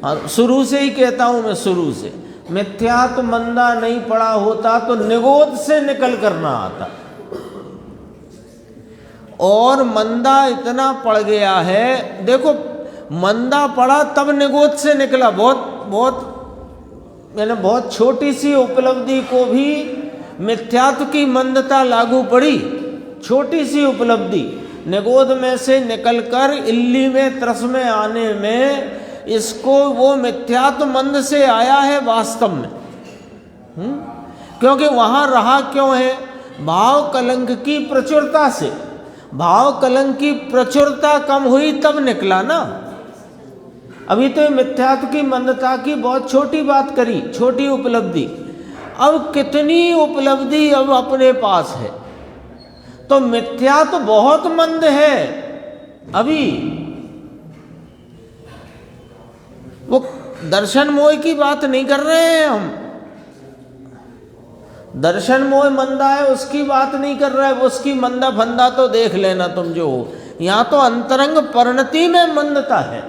और शुरू से ही कहता हूं मैं, शुरू से मिथ्यात्व मंदा नहीं पड़ा होता तो निगोद से निकल कर ना आता, और मंदा इतना पड़ गया है। देखो, मंदा पड़ा तब निगोद से निकला। बहुत छोटी सी उपलब्धि को भी मिथ्यात्व की मंदता लागू पड़ी। छोटी सी उपलब्धि निगोद में से निकलकर इल्ली में त्रस में आने में, इसको वो मिथ्यात्व मंद से आया है वास्तव में। क्योंकि वहां रहा क्यों है? भाव कलंक की प्रचुरता से। भाव कलंक की प्रचुरता कम हुई तब निकला ना। अभी तो मिथ्यात्व की मंदता की बहुत छोटी बात करी, छोटी उपलब्धि। अब कितनी उपलब्धि अब अपने पास है, तो मिथ्यात्व बहुत मंद है अभी। वो दर्शन मोह की बात नहीं कर रहे हैं हम, दर्शन मोह मंदा है उसकी बात नहीं कर रहे हैं। उसकी मंदा फंदा तो देख लेना तुम जो हो। यहां तो अंतरंग परिणति में मंदता है,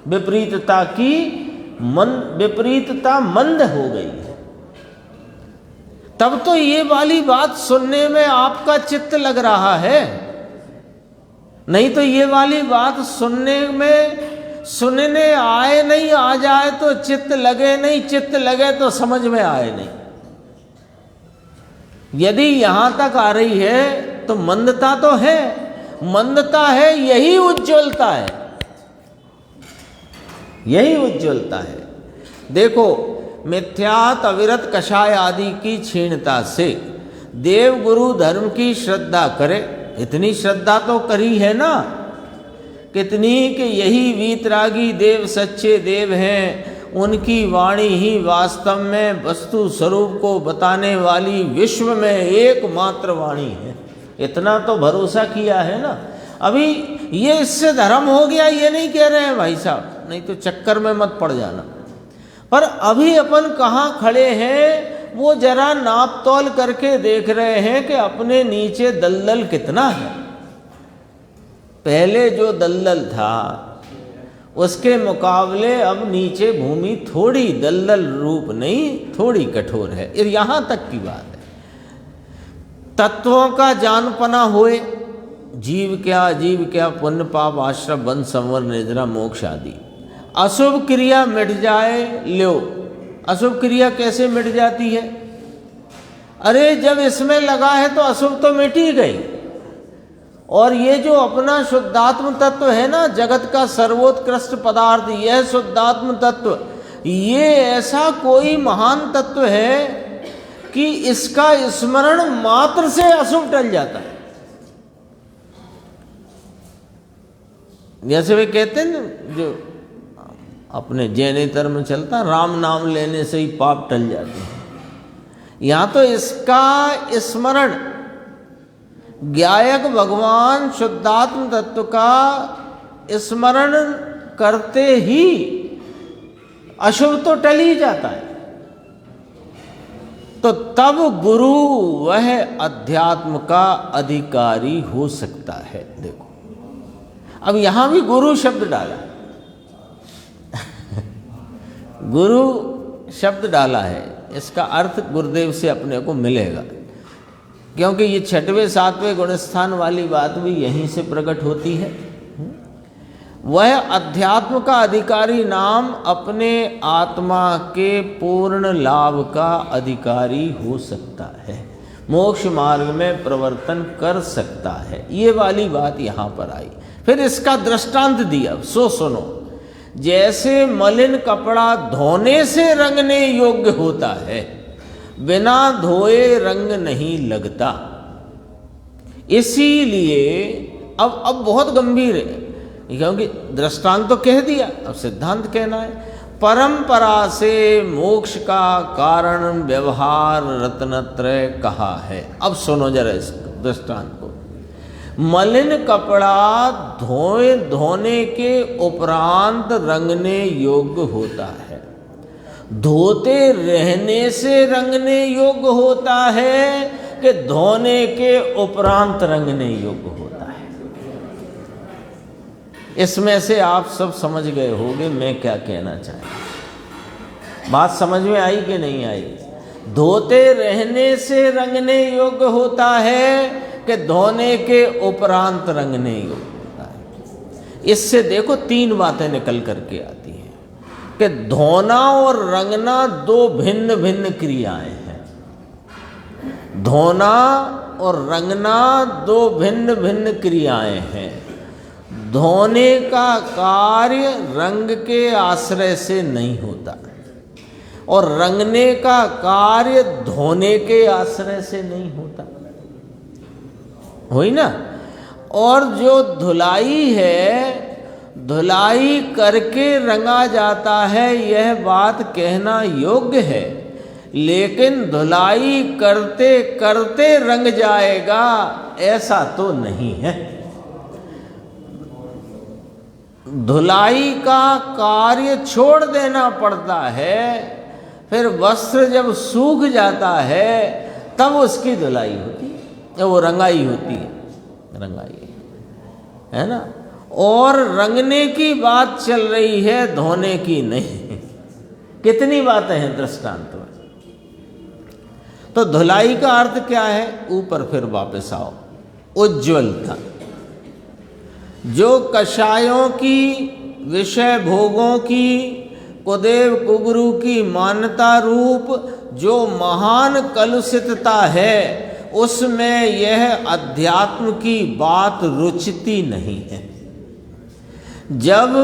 विपरीतता की विपरीतता मंद हो गई है। तब तो ये वाली बात सुनने में आपका चित्त लग रहा है, नहीं तो ये वाली बात सुनने आए नहीं, आ जाए तो चित्त लगे नहीं, चित्त लगे तो समझ में आए नहीं। यदि यहां तक आ रही है तो मंदता तो है, मंदता है, यही उज्ज्वलता है, यही उज्ज्वलता है। देखो, मिथ्यात अविरत कषाय आदि की क्षीणता से देव गुरु धर्म की श्रद्धा करे। इतनी श्रद्धा तो करी है ना, कितनी कि यही वीतरागी देव सच्चे देव हैं, उनकी वाणी ही वास्तव में वस्तु स्वरूप को बताने वाली विश्व में एकमात्र वाणी है। इतना तो भरोसा किया है ना। अभी ये इससे धर्म हो गया ये नहीं कह रहे हैं भाई साहब, नहीं तो चक्कर में मत पड़ जाना। पर अभी अपन कहाँ खड़े हैं वो जरा नाप तोल करके देख रहे हैं कि अपने नीचे दलदल कितना है। पहले जो दलदल था उसके मुकाबले अब नीचे भूमि थोड़ी दलदल रूप नहीं, थोड़ी कठोर है। यहाँ तक की बात है। तत्वों का जानपना होए, जीव क्या अजीव क्या, पुण्य पाप आश्रम वन संवर निद्रा मोक्ष आदि। अशुभ क्रिया मिट जाए, लो अशुभ क्रिया कैसे मिट जाती है? अरे जब इसमें लगा है तो अशुभ तो मिट ही गई। और ये जो अपना शुद्धात्म तत्व है ना, जगत का सर्वोत्कृष्ट पदार्थ, यह शुद्धात्म तत्व, ये ऐसा कोई महान तत्व है कि इसका स्मरण मात्र से अशुभ टल जाता है। जैसे वे कहते हैं ना, जो अपने जैनेतर में चलता, राम नाम लेने से ही पाप टल जाते हैं। यहाँ तो इसका स्मरण, ज्ञायक भगवान शुद्धात्म तत्व का स्मरण करते ही अशुभ तो टल ही जाता है। तो तब गुरु वह अध्यात्म का अधिकारी हो सकता है। देखो, अब यहां भी गुरु शब्द डाला, गुरु शब्द डाला है। इसका अर्थ गुरुदेव से अपने को मिलेगा, क्योंकि ये 6वें 7वें गुणस्थान वाली बात भी यहीं से प्रकट होती है। वह अध्यात्म का अधिकारी नाम अपने आत्मा के पूर्ण लाभ का अधिकारी हो सकता है, मोक्ष मार्ग में प्रवर्तन कर सकता है। ये वाली बात यहाँ पर आई। फिर इसका दृष्टांत दिया, सो सुनो। जैसे मलिन कपड़ा धोने से रंगने योग्य होता है, बिना धोए रंग नहीं लगता। इसीलिए अब बहुत गंभीर है, क्योंकि दृष्टांत तो कह दिया, अब सिद्धांत कहना है। परंपरा से मोक्ष का कारण व्यवहार रत्नत्रय कहा है। अब सुनो जरा इस दृष्टांत को। मलिन कपड़ा धोने के उपरांत रंगने योग्य होता है, धोते रहने से रंगने योग्य होता है, कि धोने के उपरांत रंगने योग्य होता है। इसमें से आप सब समझ गए होंगे मैं क्या कहना चाहता। बात समझ में आई कि नहीं आई? धोते रहने से रंगने योग्य होता है कि धोने के उपरांत रंगने योग्य होता है। इससे देखो 3 बातें निकल करके आती हैं कि धोना और रंगना 2 भिन्न भिन्न क्रियाएं हैं। धोना और रंगना 2 भिन्न भिन्न क्रियाएं हैं। धोने का कार्य रंग के आश्रय से नहीं होता और रंगने का कार्य धोने के आश्रय से नहीं होता, हुई ना। और जो धुलाई है, धुलाई करके रंगा जाता है, यह बात कहना योग्य है, लेकिन धुलाई करते करते रंग जाएगा ऐसा तो नहीं है। धुलाई का कार्य छोड़ देना पड़ता है, फिर वस्त्र जब सूख जाता है तब उसकी धुलाई होती है, वो रंगाई होती है, रंगाई है ना। और रंगने की बात चल रही है, धोने की नहीं। कितनी बातें हैं दृष्टांत में। तो धुलाई का अर्थ क्या है? ऊपर फिर वापस आओ, उज्ज्वल था। जो कषायों की, विषय भोगों की, कुदेव कुगुरु की मान्यता रूप जो महान कलुषितता है, उसमें यह अध्यात्म की बात रुचती नहीं है। जब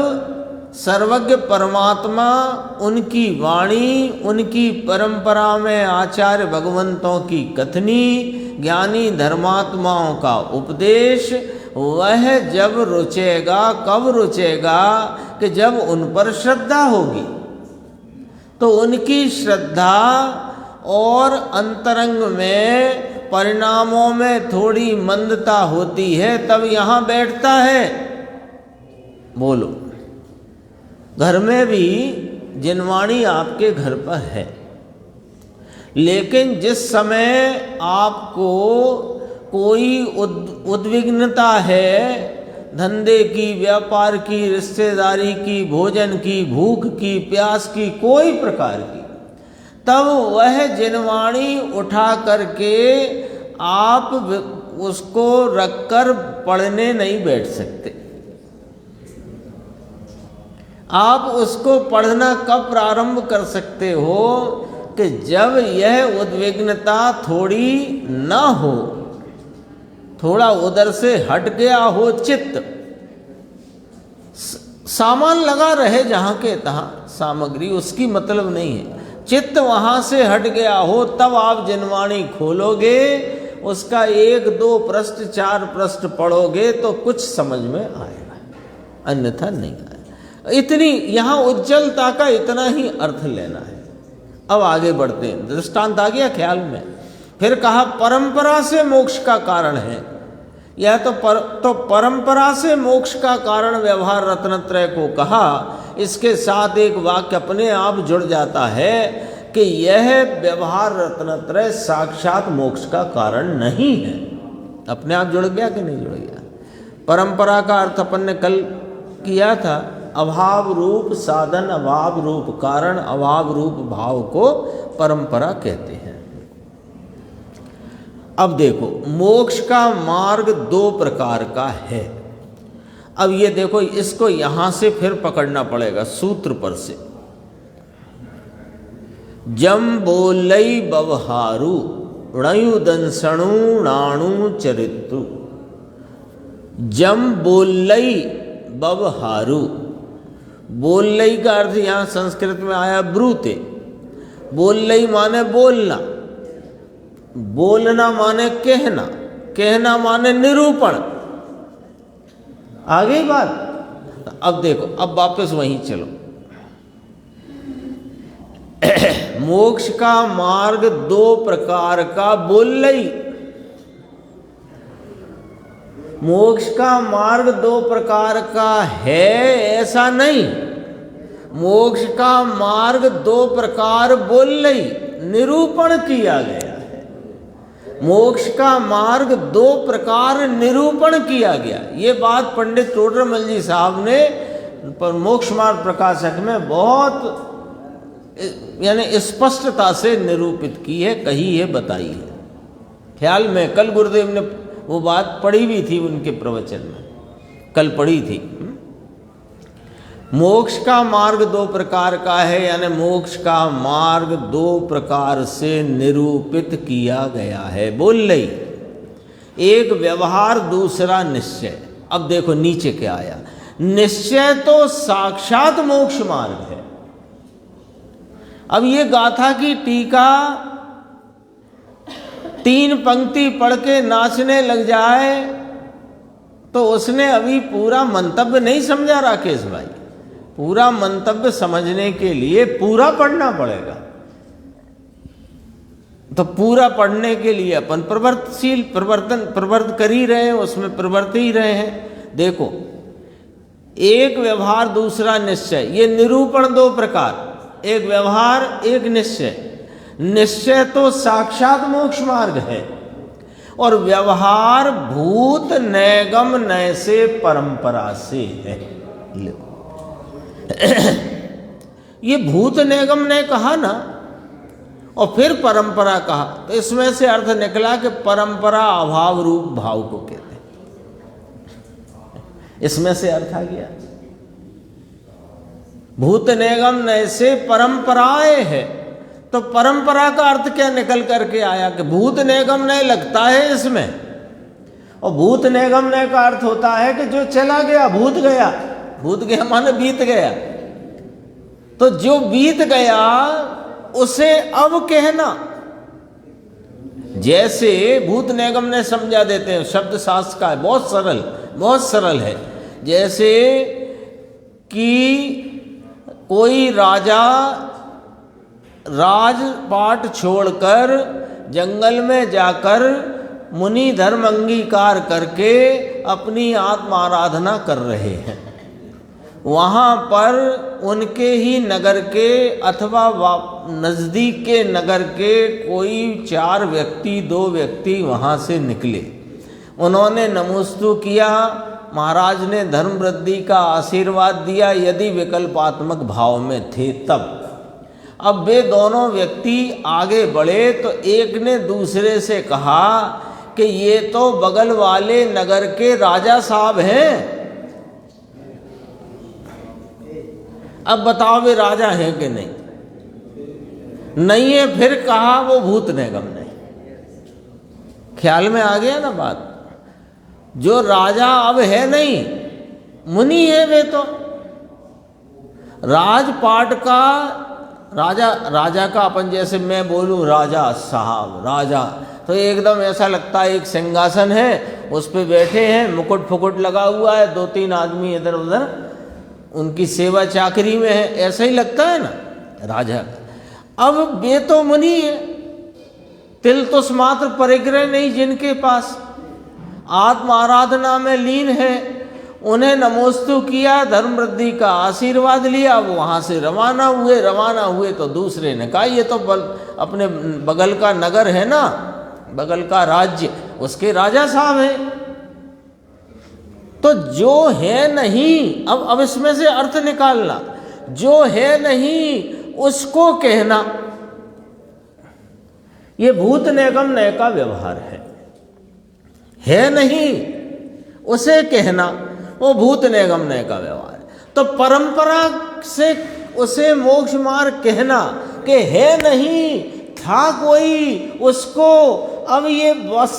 सर्वज्ञ परमात्मा, उनकी वाणी, उनकी परंपरा में आचार्य भगवंतों की कथनी, ज्ञानी धर्मात्माओं का उपदेश, वह जब रुचेगा, कब रुचेगा कि जब उन पर श्रद्धा होगी। तो उनकी श्रद्धा और अंतरंग में परिणामों में थोड़ी मंदता होती है, तब यहाँ बैठता है। बोलो, घर में भी जिनवाणी आपके घर पर है, लेकिन जिस समय आपको कोई उद्विग्नता है, धंधे की, व्यापार की, रिश्तेदारी की, भोजन की, भूख की, प्यास की, कोई प्रकार की, तब वह जिनवाणी उठा करके आप उसको रखकर पढ़ने नहीं बैठ सकते। आप उसको पढ़ना कब प्रारंभ कर सकते हो कि जब यह उद्विग्नता थोड़ी न हो, थोड़ा उधर से हट गया हो चित्त, सामान लगा रहे जहाँ के तहाँ, सामग्री उसकी मतलब नहीं है, चित्त वहाँ से हट गया हो, तब आप जिनवाणी खोलोगे, उसका 1-2 पृष्ठ 4 पृष्ठ पढ़ोगे तो कुछ समझ में आएगा, अन्यथा नहीं आएगा। इतनी यहाँ उज्ज्वलता का इतना ही अर्थ लेना है। अब आगे बढ़ते हैं, दृष्टांत आ गया ख्याल में। फिर कहा परंपरा से मोक्ष का कारण है। यह तो परंपरा से मोक्ष का कारण व्यवहार रत्नत्रय को कहा। इसके साथ एक वाक्य अपने आप जुड़ जाता है कि यह व्यवहार रत्नत्रय साक्षात मोक्ष का कारण नहीं है। अपने आप जुड़ गया कि नहीं जुड़ गया? परंपरा का अर्थ अपन ने कल किया था, अभाव रूप साधन, अभाव रूप कारण, अभाव रूप भाव को परंपरा कहते हैं। अब देखो, मोक्ष का मार्ग 2 प्रकार का है। अब ये देखो, इसको यहां से फिर पकड़ना पड़ेगा सूत्र पर से। जम बोलई बवहारु णयु दंसणु नाणु चरित्रु। जम बोलई बवहारु, बोलई का अर्थ यहाँ संस्कृत में आया ब्रूते। बोलई माने बोलना, बोलना माने कहना, कहना माने निरूपण। आ गई बात? अब देखो, अब वापस वहीं चलो। मोक्ष का मार्ग 2 प्रकार का बोलई। मोक्ष का मार्ग 2 प्रकार का है ऐसा नहीं। मोक्ष का मार्ग 2 प्रकार बोलई निरूपण किया गया है। मोक्ष का मार्ग दो प्रकार निरूपण किया गया। ये बात पंडित टोडरमल जी साहब ने मोक्ष मार्ग प्रकाशक में बहुत यानी स्पष्टता से निरूपित की है, कही है, बताई है। ख्याल में कल गुरुदेव ने वो बात पढ़ी भी थी उनके प्रवचन में, कल पढ़ी थी। मोक्ष का मार्ग दो प्रकार का है, यानी मोक्ष का मार्ग दो प्रकार से निरूपित किया गया है। बोल रही, एक व्यवहार, दूसरा निश्चय। अब देखो नीचे क्या आया, निश्चय तो साक्षात मोक्ष मार्ग है। अब ये गाथा की टीका 3 पंक्ति पढ़ के नाचने लग जाए तो उसने अभी पूरा मंतव्य नहीं समझा। राकेश भाई, पूरा मंतव्य समझने के लिए पूरा पढ़ना पड़ेगा। तो पूरा पढ़ने के लिए अपन प्रवर्तशील प्रवर्त कर ही रहे हैं, उसमें प्रवर्त ही रहे हैं। देखो, एक व्यवहार, दूसरा निश्चय, ये निरूपण दो प्रकार, एक व्यवहार, एक निश्चय। निश्चय तो साक्षात मोक्ष मार्ग है और व्यवहार भूत नैगम नय से परंपरा से है। ये भूत निगम ने कहा ना, और फिर परंपरा कहा, तो इसमें से अर्थ निकला कि परंपरा अभाव रूप भाव को कहते हैं। इसमें से अर्थ आ गया। भूत निगम नय से परंपराएं है, तो परंपरा का अर्थ क्या निकल करके आया कि भूत निगम नय लगता है इसमें, और भूत निगम नय का अर्थ होता है कि जो चला गया, भूत गया। भूत गया माने बीत गया, तो जो बीत गया उसे अब कहना। जैसे भूत निगम ने समझा देते हैं, शब्द शास्त्र का है, बहुत सरल है। जैसे कि कोई राजा राजपाट छोड़कर जंगल में जाकर मुनि धर्म अंगीकार करके अपनी आत्म आराधना कर रहे हैं। वहाँ पर उनके ही नगर के अथवा नज़दीक के नगर के कोई 4 व्यक्ति 2 व्यक्ति वहाँ से निकले। उन्होंने नमोस्तु किया, महाराज ने धर्म वृद्धि का आशीर्वाद दिया, यदि विकल्पात्मक भाव में थे तब। अब वे दोनों व्यक्ति आगे बढ़े तो एक ने दूसरे से कहा कि ये तो बगल वाले नगर के राजा साहब हैं, अब बताओ वे राजा हैं कि नहीं? नहीं है। फिर कहा वो भूत निगम नहीं। ख्याल में आ गया ना बात? जो राजा अब है नहीं, मुनि है वे तो। राजपाट का राजा का अपन जैसे मैं बोलूं राजा साहब, राजा, तो एकदम ऐसा लगता है एक सिंहासन है, उस पे बैठे हैं, मुकुट फुकुट लगा हुआ है, 2-3 आदमी इधर उधर उनकी सेवा चाकरी में है, ऐसा ही लगता है ना राजा। अब वे तो मुनि है, तिल तुस मात्र परिग्रह नहीं जिनके पास, आत्म आराधना में लीन है, उन्हें नमोस्तु किया, धर्म वृद्धि का आशीर्वाद लिया, वो वहाँ से रवाना हुए तो दूसरे ने कहा ये तो अपने बगल का नगर है ना, बगल का राज्य, उसके राजा साहब हैं। तो जो है नहीं, अब इसमें से अर्थ निकालना, जो है नहीं उसको कहना, ये भूत निगम नय का व्यवहार है नहीं उसे कहना, वो भूत निगम नय का व्यवहार है। तो परंपरा से उसे मोक्ष मार्ग कहना कि है नहीं, था कोई, उसको अब ये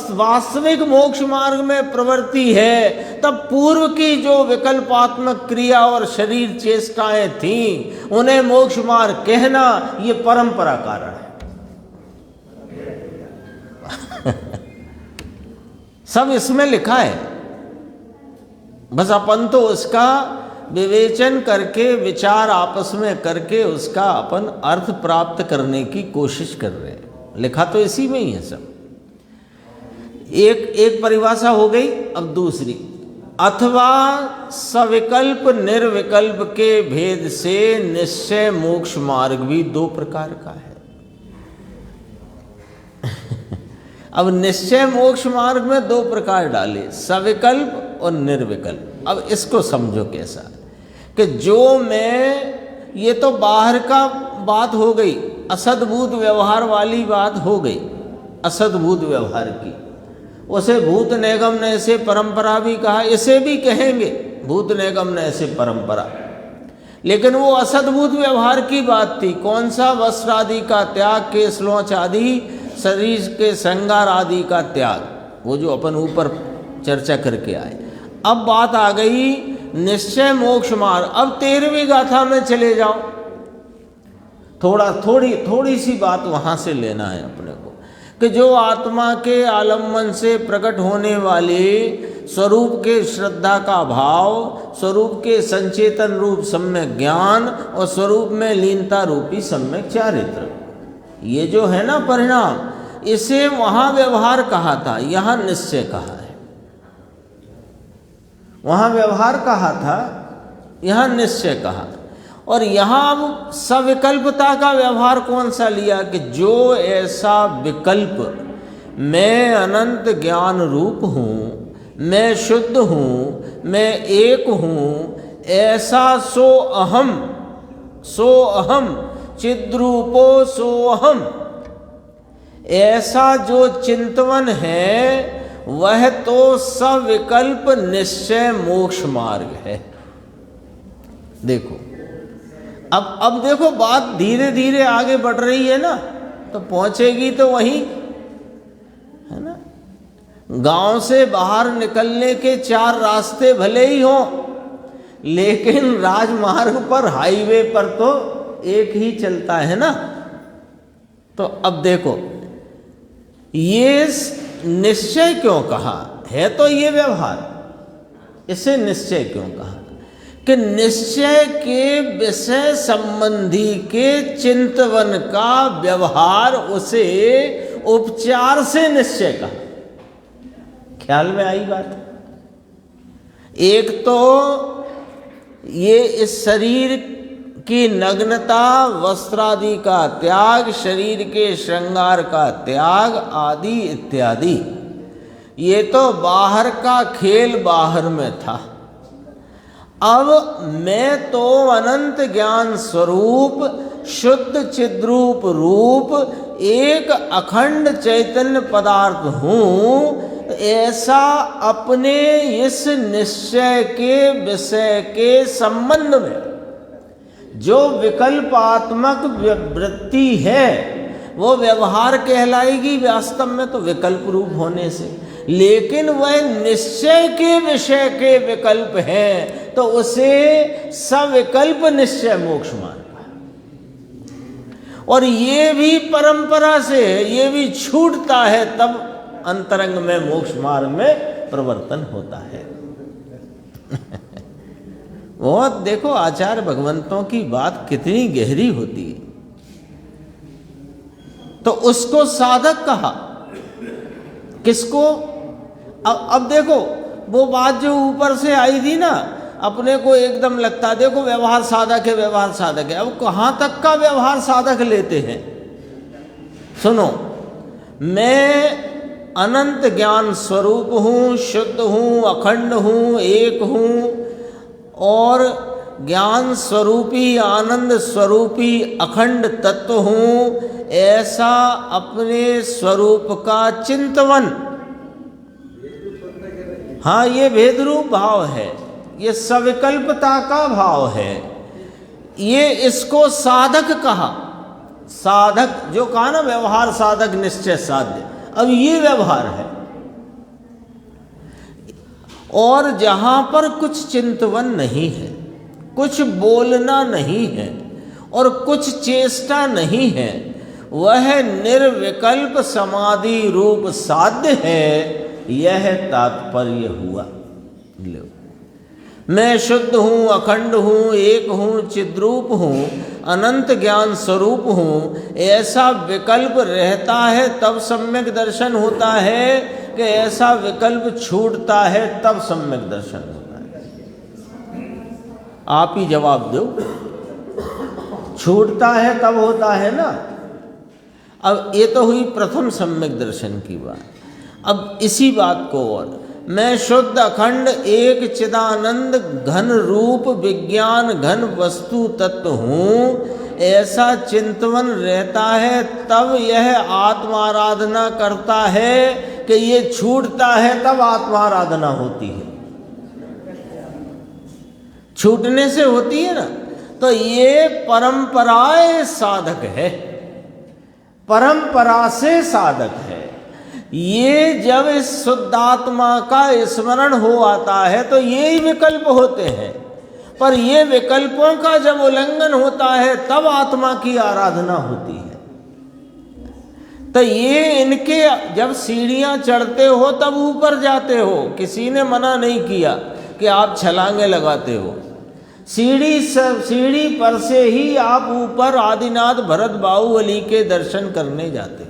वास्तविक मोक्ष मार्ग में प्रवृत्ति है, तब पूर्व की जो विकल्पात्मक क्रिया और शरीर चेष्टाएं थीं उन्हें मोक्ष मार्ग कहना, ये परंपरा कारण है। सब इसमें लिखा है, बस अपन तो उसका विवेचन करके, विचार आपस में करके उसका अपन अर्थ प्राप्त करने की कोशिश कर रहे हैं। लिखा तो इसी में ही है सब। एक परिभाषा हो गई। अब दूसरी, अथवा सविकल्प निर्विकल्प के भेद से निश्चय मोक्ष मार्ग भी 2 प्रकार का है। अब निश्चय मोक्ष मार्ग में दो प्रकार डाले, सविकल्प और निर्विकल्प। अब इसको समझो कैसा कि जो मैं, ये तो बाहर का बात हो गई, असद्भूत व्यवहार वाली बात हो गई, असद्भूत व्यवहार की। उसे भूत निगम ने से परंपरा भी कहा, इसे भी कहेंगे भूत निगम ने से परंपरा, लेकिन वो असद्भूत व्यवहार की बात थी। कौन सा? वस्त्र आदि का त्याग, केश लोच आदि, शरीर के श्रृंगार आदि का त्याग, वो जो अपन ऊपर चर्चा करके आए। अब बात आ गई निश्चय मोक्ष मार्ग। अब 13वीं गाथा में चले जाओ, थोड़ी सी बात वहाँ से लेना है अपने को कि जो आत्मा के आलम्बन से प्रकट होने वाले स्वरूप के श्रद्धा का भाव, स्वरूप के संचेतन रूप सम्यक ज्ञान और स्वरूप में लीनता रूपी सम्यक चारित्र, ये जो है ना परिणाम, इसे वहाँ व्यवहार कहा था, यहाँ निश्चय कहा है। वहाँ व्यवहार कहा था, यहाँ निश्चय कहा। और यहाँ अब सविकल्पता का व्यवहार कौन सा लिया कि जो ऐसा विकल्प, मैं अनंत ज्ञान रूप हूँ, मैं शुद्ध हूँ, मैं एक हूँ, ऐसा सो अहम चिद्रूपो सो अहम, ऐसा जो चिंतवन है वह तो सविकल्प निश्चय मोक्ष मार्ग है। देखो अब देखो बात धीरे धीरे आगे बढ़ रही है ना, तो पहुंचेगी तो वहीं है ना। गांव से बाहर निकलने के 4 रास्ते भले ही हों, लेकिन राजमार्ग पर, हाईवे पर तो एक ही चलता है ना। तो अब देखो ये निश्चय क्यों कहा है, तो ये व्यवहार, इसे निश्चय क्यों कहा कि निश्चय के विषय संबंधी के चिंतवन का व्यवहार, उसे उपचार से निश्चय कहा। ख्याल में आई बात? एक तो ये इस शरीर की नग्नता, वस्त्रादि का त्याग, शरीर के श्रृंगार का त्याग आदि इत्यादि, ये तो बाहर का खेल बाहर में था। अब मैं तो अनंत ज्ञान स्वरूप, शुद्ध चिद्रूप रूप, एक अखंड चैतन्य पदार्थ हूँ, ऐसा अपने इस निश्चय के विषय के संबंध में जो विकल्पात्मक वृत्ति है वो व्यवहार कहलाएगी वास्तव में तो विकल्प रूप होने से, लेकिन वह निश्चय के विषय के विकल्प है तो उसे सविकल्प निश्चय मोक्ष मार्ग। और ये भी परंपरा से, ये भी छूटता है तब अंतरंग में मोक्ष मार्ग में प्रवर्तन होता है। बहुत देखो आचार्य भगवंतों की बात कितनी गहरी होती है। तो उसको साधक कहा, किसको? अब देखो वो बात जो ऊपर से आई थी ना, अपने को एकदम लगता देखो व्यवहार साधक है, व्यवहार साधक है। अब कहाँ तक का व्यवहार साधक लेते हैं? सुनो, मैं अनंत ज्ञान स्वरूप हूँ, शुद्ध हूँ, अखंड हूँ, एक हूँ, और ज्ञान स्वरूपी, आनंद स्वरूपी अखंड तत्व हूँ, ऐसा अपने स्वरूप का चिंतवन, हाँ ये भेद रूप भाव है, ये सविकल्पता का भाव है, ये इसको साधक कहा। साधक जो कहा ना, व्यवहार साधक निश्चय साध्य, अब ये व्यवहार है। और जहां पर कुछ चिंतवन नहीं है, कुछ बोलना नहीं है और कुछ चेष्टा नहीं है, वह निर्विकल्प समाधि रूप साध्य है, यह तात्पर्य हुआ। लो, मैं शुद्ध हूँ, अखंड हूँ, एक हूँ, चिद्रूप हूँ, अनंत ज्ञान स्वरूप हूँ, ऐसा विकल्प रहता है तब सम्यक दर्शन होता है कि ऐसा विकल्प छूटता है तब सम्यक दर्शन होता है? आप ही जवाब दो। छूटता है तब होता है ना। अब ये तो हुई प्रथम सम्यक दर्शन की बात। अब इसी बात को और मैं शुद्ध अखंड एक चिदानंद घन रूप विज्ञान घन वस्तु तत्व हूँ, ऐसा चिंतवन रहता है तब यह आत्माराधना करता है कि ये छूटता है तब आत्माराधना होती है। छूटने से होती है ना। तो ये परंपराए साधक है, परंपरा से साधक है। ये जब इस शुद्धात्मा का स्मरण हो आता है तो ये ही विकल्प होते हैं, पर ये विकल्पों का जब उल्लंघन होता है तब आत्मा की आराधना होती है। तो ये इनके जब सीढ़ियां चढ़ते हो तब ऊपर जाते हो, किसी ने मना नहीं किया कि आप छलांगे लगाते हो। सीढ़ी पर से ही आप ऊपर आदिनाथ भरत बाहुबली के दर्शन करने जाते हो,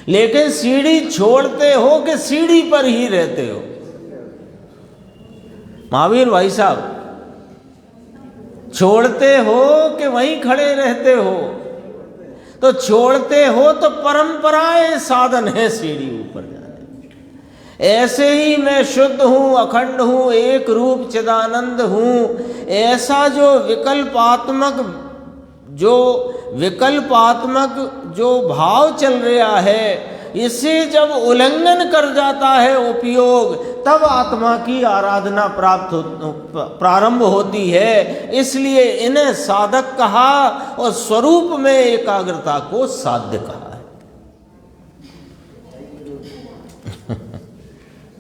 लेकिन सीढ़ी छोड़ते हो कि सीढ़ी पर ही रहते हो। महावीर भाई साहब, छोड़ते हो कि वहीं खड़े रहते हो? तो छोड़ते हो तो परंपराएं साधन है सीढ़ी ऊपर जाने। ऐसे ही मैं शुद्ध हूँ, अखंड हूँ, एक रूप चिदानंद हूँ, ऐसा जो विकल्पात्मक जो भाव चल रहा है, इसे जब उल्लंघन कर जाता है उपयोग, तब आत्मा की आराधना प्रारंभ होती है। इसलिए इन्हें साधक कहा और स्वरूप में एकाग्रता को साध्य कहा है।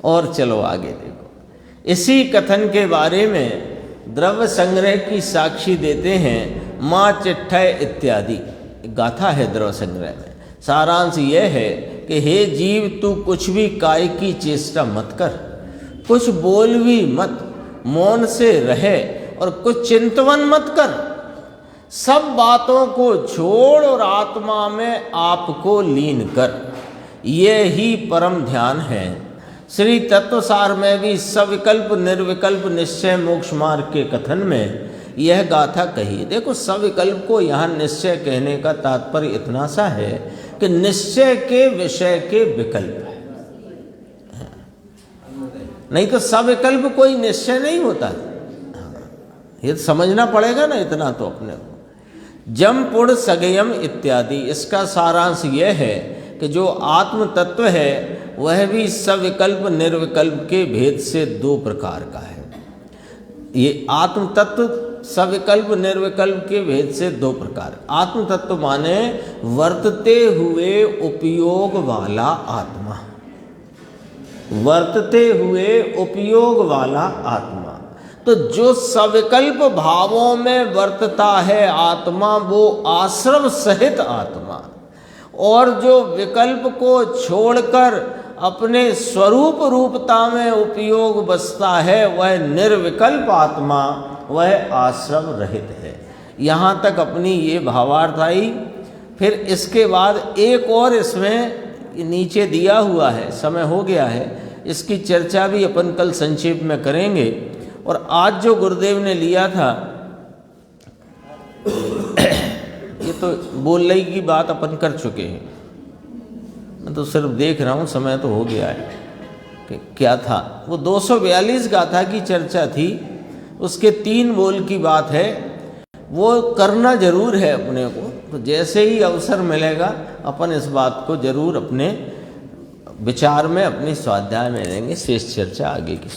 और चलो आगे देखो, इसी कथन के बारे में द्रव्य संग्रह की साक्षी देते हैं माँ चिट्ठय इत्यादि गाथा है द्रव्य संग्रह में। सारांश यह है कि हे जीव, तू कुछ भी काय की चेष्टा मत कर, कुछ बोल भी मत, मौन से रहे और कुछ चिंतवन मत कर। सब बातों को छोड़ और आत्मा में आपको लीन कर, ये ही परम ध्यान है। श्री तत्वसार में भी सविकल्प निर्विकल्प निश्चय मोक्ष मार्ग के कथन में यह गाथा कही। देखो, सविकल्प को यहाँ निश्चय कहने का तात्पर्य इतना सा है कि निश्चय के विषय के विकल्प है, नहीं तो सविकल्प कोई निश्चय नहीं होता। ये समझना पड़ेगा ना इतना तो अपने को। जम पुड़ सगयम इत्यादि, इसका सारांश यह है कि जो आत्म तत्व है वह भी सविकल्प निर्विकल्प के भेद से दो प्रकार का है। ये आत्म तत्व सविकल्प निर्विकल्प के भेद से दो प्रकार। आत्म तत्व माने वर्तते हुए उपयोग वाला आत्मा, वर्तते हुए उपयोग वाला आत्मा। तो जो सविकल्प भावों में वर्तता है आत्मा, वो आश्रम सहित आत्मा, और जो विकल्प को छोड़कर अपने स्वरूप रूपता में उपयोग बसता है वह निर्विकल्प आत्मा, वह आश्रम रहित है। यहाँ तक अपनी ये भावार्थ आई। फिर इसके बाद एक और इसमें नीचे दिया हुआ है, समय हो गया है, इसकी चर्चा भी अपन कल संक्षेप में करेंगे। और आज जो गुरुदेव ने लिया था ये तो बोलने की बात अपन कर चुके हैं, मैं तो सिर्फ देख रहा हूँ, समय तो हो गया है कि क्या था। वो 242 गाथा की चर्चा थी, उसके 3 बोल की बात है, वो करना जरूर है अपने को। तो जैसे ही अवसर मिलेगा अपन इस बात को जरूर अपने विचार में, अपने स्वाध्याय में लेंगे। शेष चर्चा आगे की